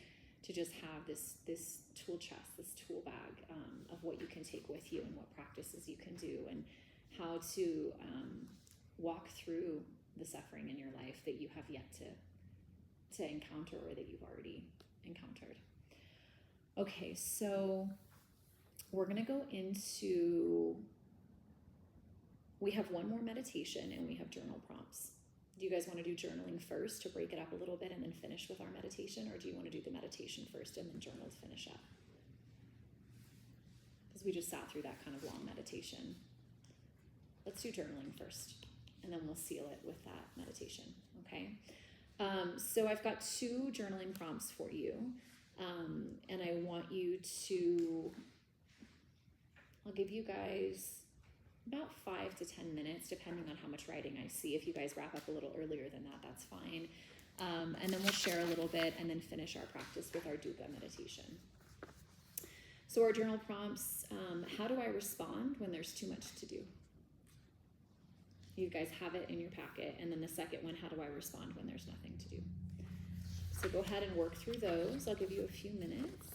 to just have this tool chest, this tool bag of what you can take with you and what practices you can do, and how to walk through the suffering in your life that you have yet to encounter, or that you've already encountered. Okay, so we're going to go into, we have one more meditation and we have journal prompts. Do you guys want to do journaling first to break it up a little bit and then finish with our meditation, or do you want to do the meditation first and then journal to finish up? Because we just sat through that kind of long meditation. Let's do journaling first, and then we'll seal it with that meditation, okay? So I've got 2 journaling prompts for you, and I want you to, I'll give you guys about 5 to 10 minutes, depending on how much writing I see. If you guys wrap up a little earlier than that, that's fine. And then we'll share a little bit and then finish our practice with our Dukkha meditation. So our journal prompts, how do I respond when there's too much to do? You guys have it in your packet. And then the second one, how do I respond when there's nothing to do? So go ahead and work through those. I'll give you a few minutes.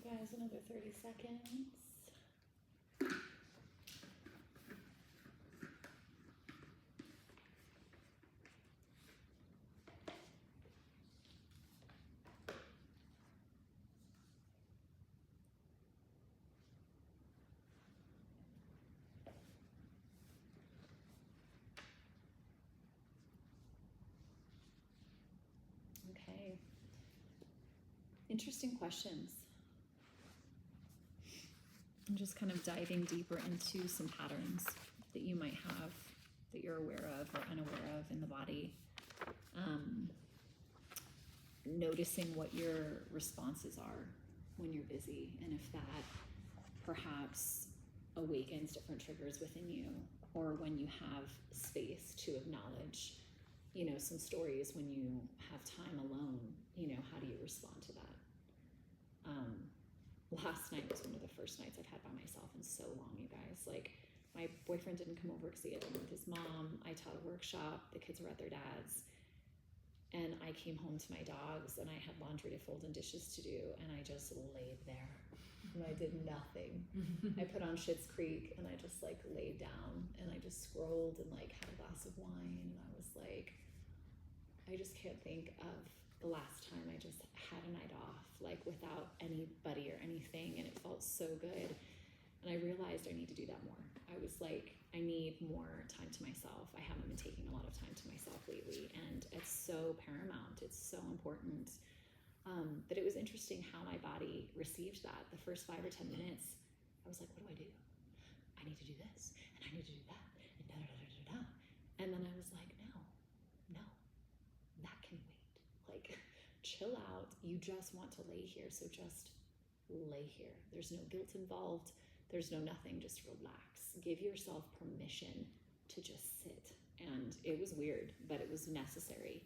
guys another 30 seconds. Okay. Interesting questions. I'm just kind of diving deeper into some patterns that you might have that you're aware of or unaware of in the body. Noticing what your responses are when you're busy, and if that perhaps awakens different triggers within you, or when you have space to acknowledge, you know, some stories when you have time alone, you know, how do you respond to that? Last night was one of the first nights I've had by myself in so long, you guys. Like, my boyfriend didn't come over because he had dinner with his mom. I taught a workshop. The kids were at their dad's. And I came home to my dogs, and I had laundry to fold and dishes to do, and I just laid there. And I did nothing. I put on Schitt's Creek, and I just, like, laid down, and I just scrolled and, like, had a glass of wine, and I was like, I just can't think of the last time I just had a night off, like, without anybody or anything, and it felt so good. And I realized I need to do that more. I was like, I need more time to myself. I haven't been taking a lot of time to myself lately, and it's so paramount. It's so important. But it was interesting how my body received that. The first 5 or 10 minutes, I was like, what do? I need to do this, and I need to do that, and da-da-da-da-da-da. And then I was like, no, that can wait. Like, chill out. You just want to lay here, so just lay here. There's no guilt involved. There's no nothing. Just relax. Give yourself permission to just sit. And it was weird, but it was necessary.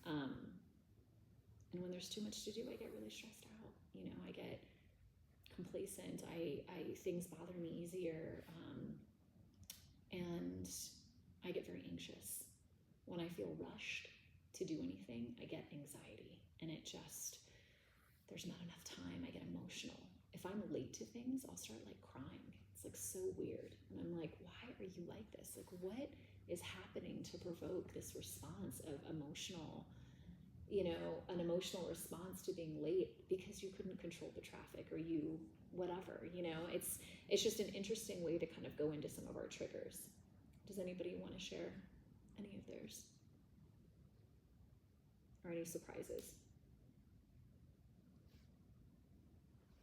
And when there's too much to do, I get really stressed out. You know, I get complacent. Things bother me easier. And I get very anxious. When I feel rushed to do anything, I get anxiety. And there's not enough time. I get emotional. If I'm late to things, I'll start, like, crying. It's, like, so weird. And I'm like, why are you like this? Like, what is happening to provoke this response of emotional, you know, an emotional response to being late because you couldn't control the traffic, or you, whatever, you know? It's just an interesting way to kind of go into some of our triggers. Does anybody want to share any of theirs? Or any surprises?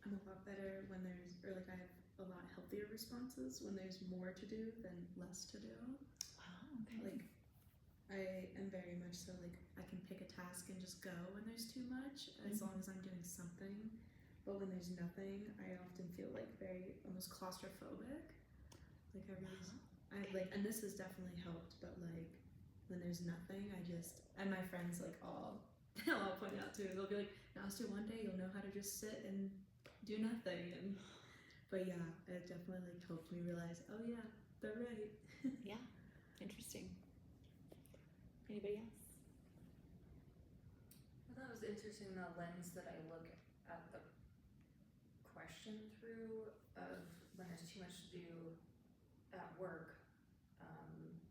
I'm a lot better when I have a lot healthier responses when there's more to do than less to do. Wow, okay. Like, I am very much so, like, I can pick a task and just go when there's too much, as long as I'm doing something. But when there's nothing, I often feel, like, very almost claustrophobic. Like, and this has definitely helped, but, like, when there's nothing, and my friends, like, they'll all point out too, they'll be like, now let's do one day, you'll know how to just sit and do nothing. But yeah, it definitely, like, helped me realize, oh yeah, they're right. Yeah, interesting. Anybody else? I thought it was interesting the lens that I look at the question through of when there's too much to do at work.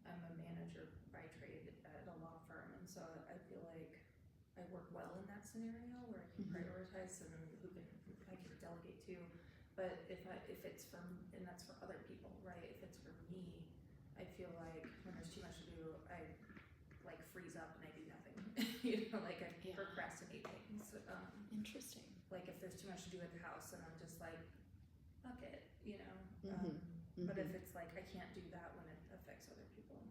I'm a manager by trade at a law firm, and so I feel like I work well in that scenario where I can prioritize and I can delegate to. But if it's and that's for other people, right? If it's for me, I feel like when there's too much to do, I, like, freeze up and I do nothing. You know, like, I procrastinate things. Interesting. Like, if there's too much to do at the house, and I'm just like, fuck it, you know. But if it's like I can't do that when it affects other people.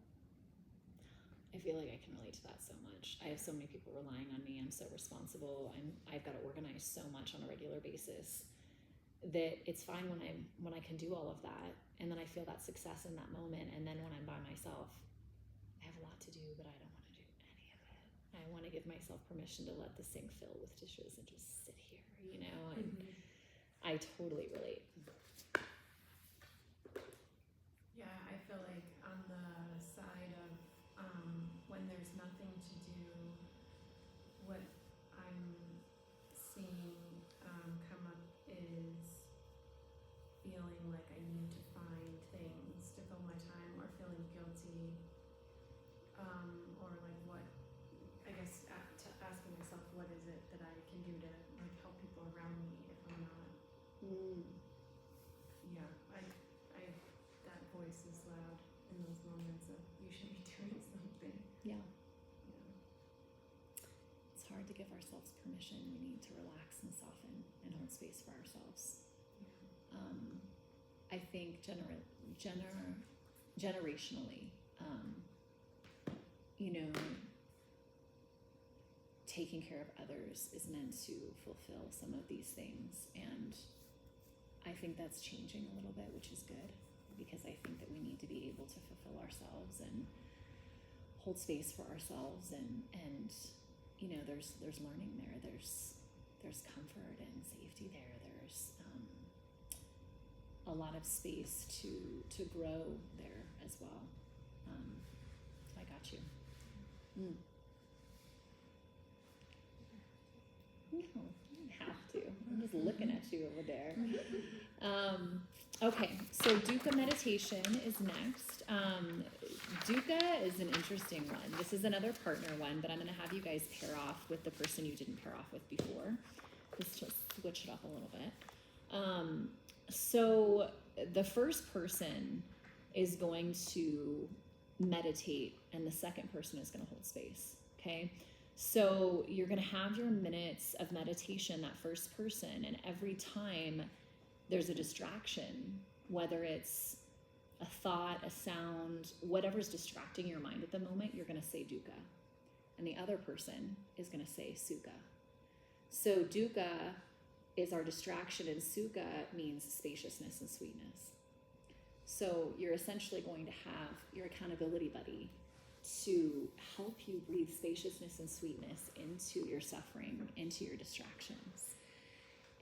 I feel like I can relate to that so much. I have so many people relying on me. I'm so responsible. I've got to organize so much on a regular basis that it's fine when I can do all of that, and then I feel that success in that moment. And then when I'm by myself, I have a lot to do, but I don't want to do any of it. I want to give myself permission to let the sink fill with dishes and just sit here, you know. And I totally relate. Yeah, I feel like on the side of when there's nothing to do, what I'm seeing come up is feeling like I need to find things to fill my time, or feeling guilty, or like what, I guess asking myself, what is it that I can do to like help people around me if I'm not, yeah, that voice is loud in those moments of you should be doing something. Yeah. Yeah. It's hard to give ourselves permission. We need to relax and soften and hold space for ourselves. I think generationally, you know, taking care of others is meant to fulfill some of these things, and I think that's changing a little bit, which is good, because I think that we need to be able to fulfill ourselves and hold space for ourselves, and you know, there's learning there, there's comfort and safety there, there's a lot of space to grow there as well. I got you. No, you don't have to. I'm just looking at you over there. Okay, so dukkha meditation is next. Dukkha is an interesting one. This is another partner one, but I'm going to have you guys pair off with the person you didn't pair off with before. Let's just switch it up a little bit. So the first person is going to meditate, and the second person is going to hold space. Okay, so you're going to have your minutes of meditation, that first person, and every time there's a distraction, whether it's a thought, a sound, whatever's distracting your mind at the moment, you're going to say dukkha, and the other person is going to say sukha. So dukkha is our distraction, and sukha means spaciousness and sweetness. So you're essentially going to have your accountability buddy to help you breathe spaciousness and sweetness into your suffering, into your distractions.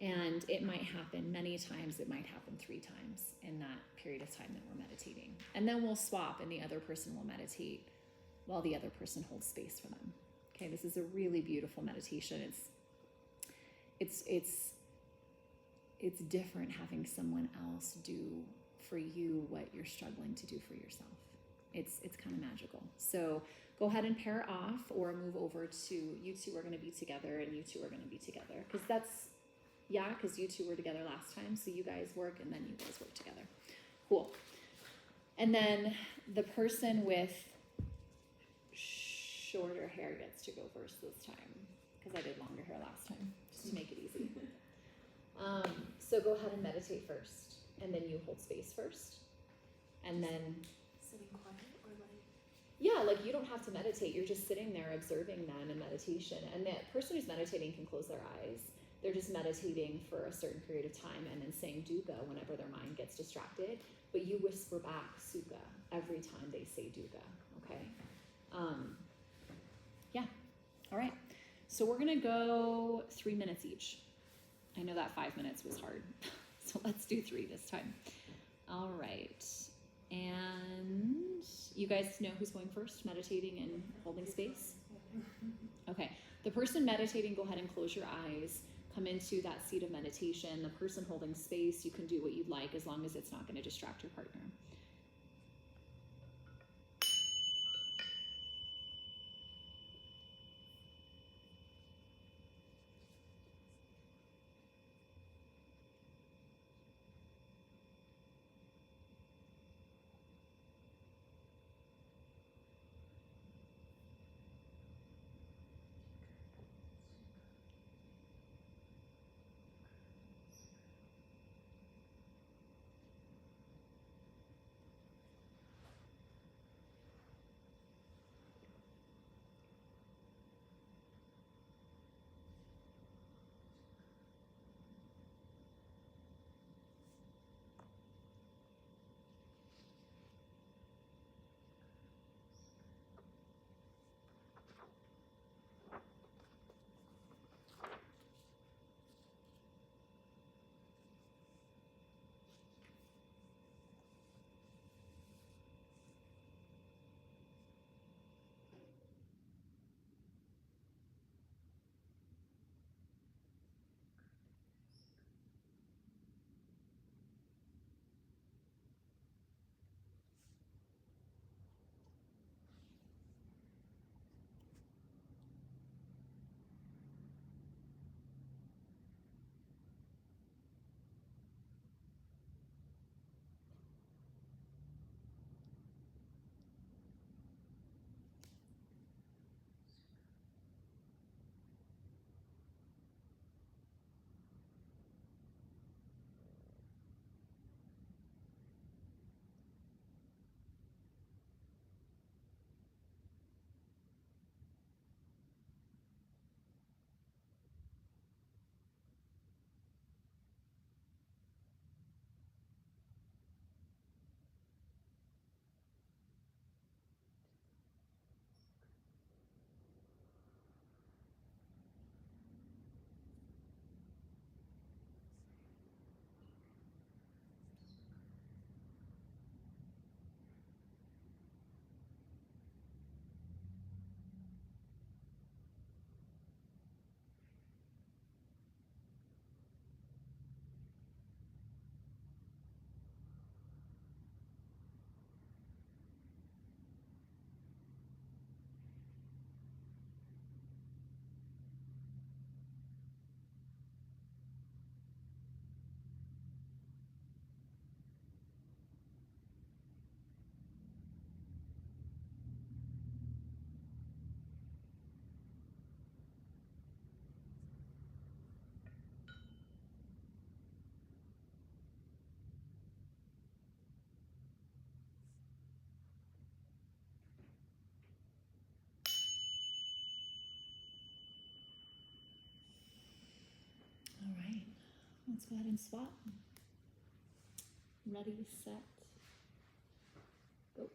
And it might happen many times, it might happen 3 times in that period of time that we're meditating. And then we'll swap, and the other person will meditate while the other person holds space for them. Okay, this is a really beautiful meditation. It's different having someone else do for you what you're struggling to do for yourself. It's kind of magical. So go ahead and pair off, or move over to you two are going to be together and you two are going to be together. Because you two were together last time. So you guys work and then you guys work together. Cool. And then the person with shorter hair gets to go first this time, because I did longer hair last time, just to make it easy. So go ahead and meditate first, and then you hold space first, and then Sitting quiet or like? yeah, like you don't have to meditate. You're just sitting there observing them in meditation, and the person who's meditating can close their eyes. They're just meditating for a certain period of time and then saying dukkha whenever their mind gets distracted, but you whisper back sukha every time they say dukkha. Okay. Yeah. All right. So we're gonna go 3 minutes each. I know that 5 minutes was hard, so let's do 3 this time. All right. And you guys know who's going first, meditating and holding space? Okay. The person meditating, go ahead and close your eyes. Come into that seat of meditation. The person holding space, you can do what you'd like as long as it's not going to distract your partner. Let's go ahead and swap. Ready, set, go.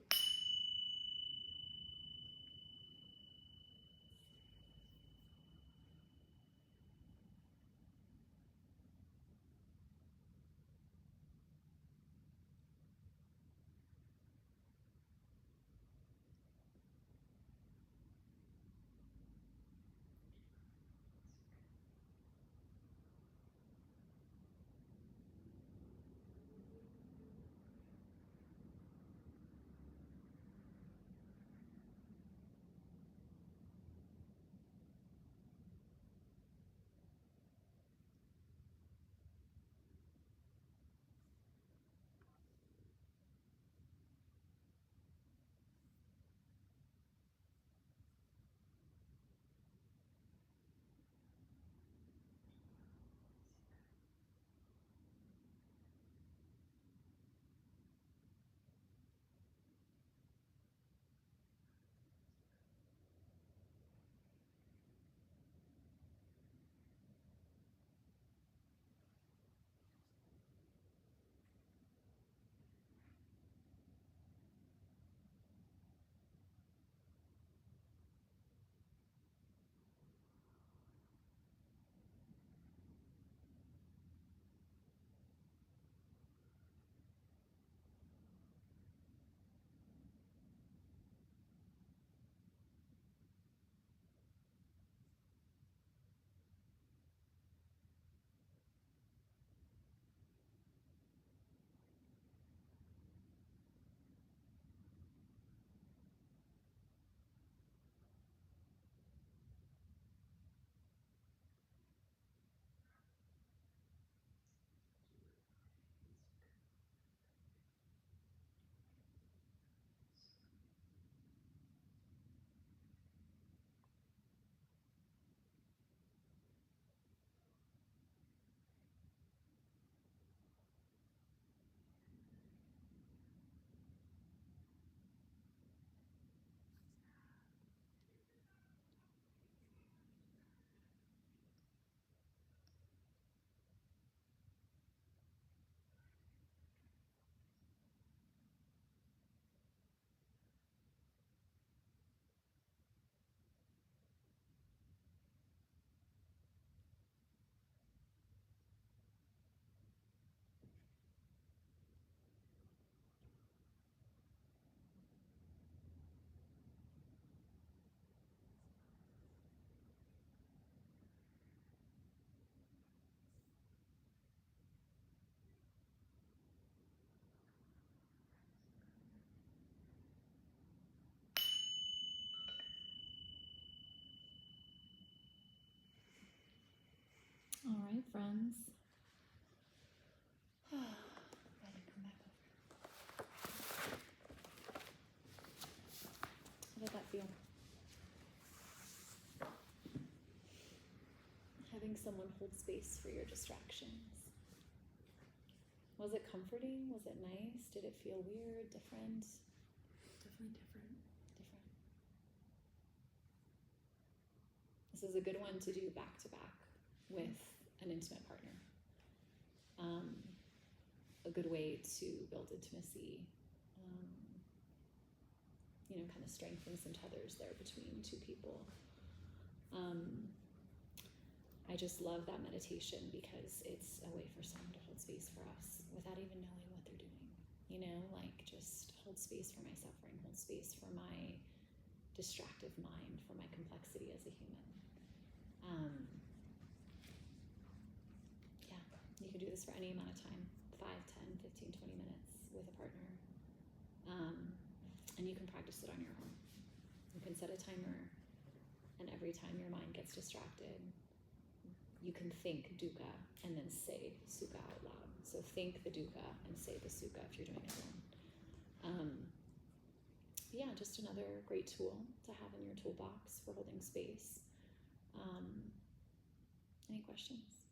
All right, friends. Go ahead and come back over. How did that feel? Having someone hold space for your distractions. Was it comforting? Was it nice? Did it feel weird, different? Definitely different. Different. This is a good one to do back to back with an intimate partner. A good way to build intimacy, kind of strengthen some tethers there between two people. I just love that meditation because it's a way for someone to hold space for us without even knowing what they're doing. Like just hold space for my suffering, hold space for my distractive mind, for my complexity as a human. You can do this for any amount of time, 5, 10, 15, 20 minutes with a partner. And you can practice it on your own. You can set a timer, and every time your mind gets distracted, you can think dukkha and then say sukha out loud. So think the dukkha and say the sukha if you're doing it alone. Just another great tool to have in your toolbox for holding space. Any questions?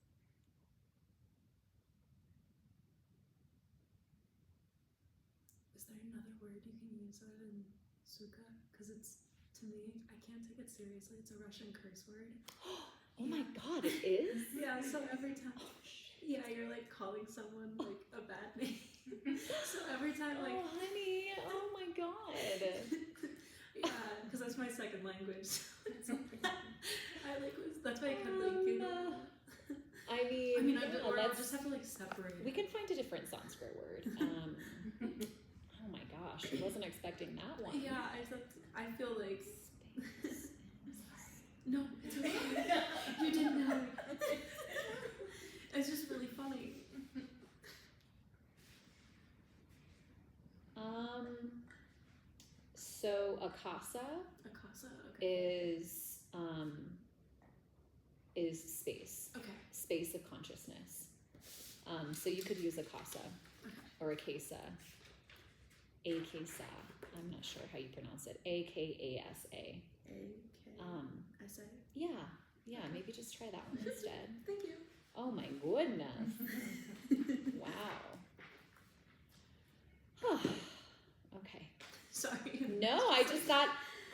Is there another word you can use other than sukha? Because it's, to me, I can't take it seriously. It's a Russian curse word. Oh my God, it is? Yeah, so every time. Yeah, you're like calling someone like a bad name. So every time like Oh, honey. Oh my God. yeah, because that's my second language. I like that's why I kept like you know. I mean, I mean, yeah, or I'll let's- just have to like separate. we can find a different Sanskrit word. Oh my gosh, I wasn't expecting that one. Yeah, I feel like Space. no, it's okay. You didn't know. It's just really funny. So Akasa Akasa. Okay. is space, Okay. space of consciousness. So you could use Akasa Okay. or Akasa, Akasa. I'm not sure how you pronounce it. Akasa. S A. Yeah, maybe just try that one instead. Thank you. Oh my goodness. Wow. Okay. Sorry. No, I just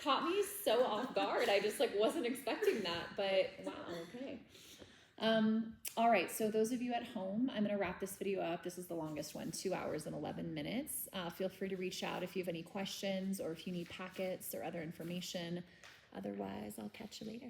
caught me so off guard. I just like wasn't expecting that, but wow, okay. All right, so those of you at home, I'm gonna wrap this video up. This is the longest one, 2 hours and 11 minutes. Feel free to reach out if you have any questions or if you need packets or other information. Otherwise, I'll catch you later.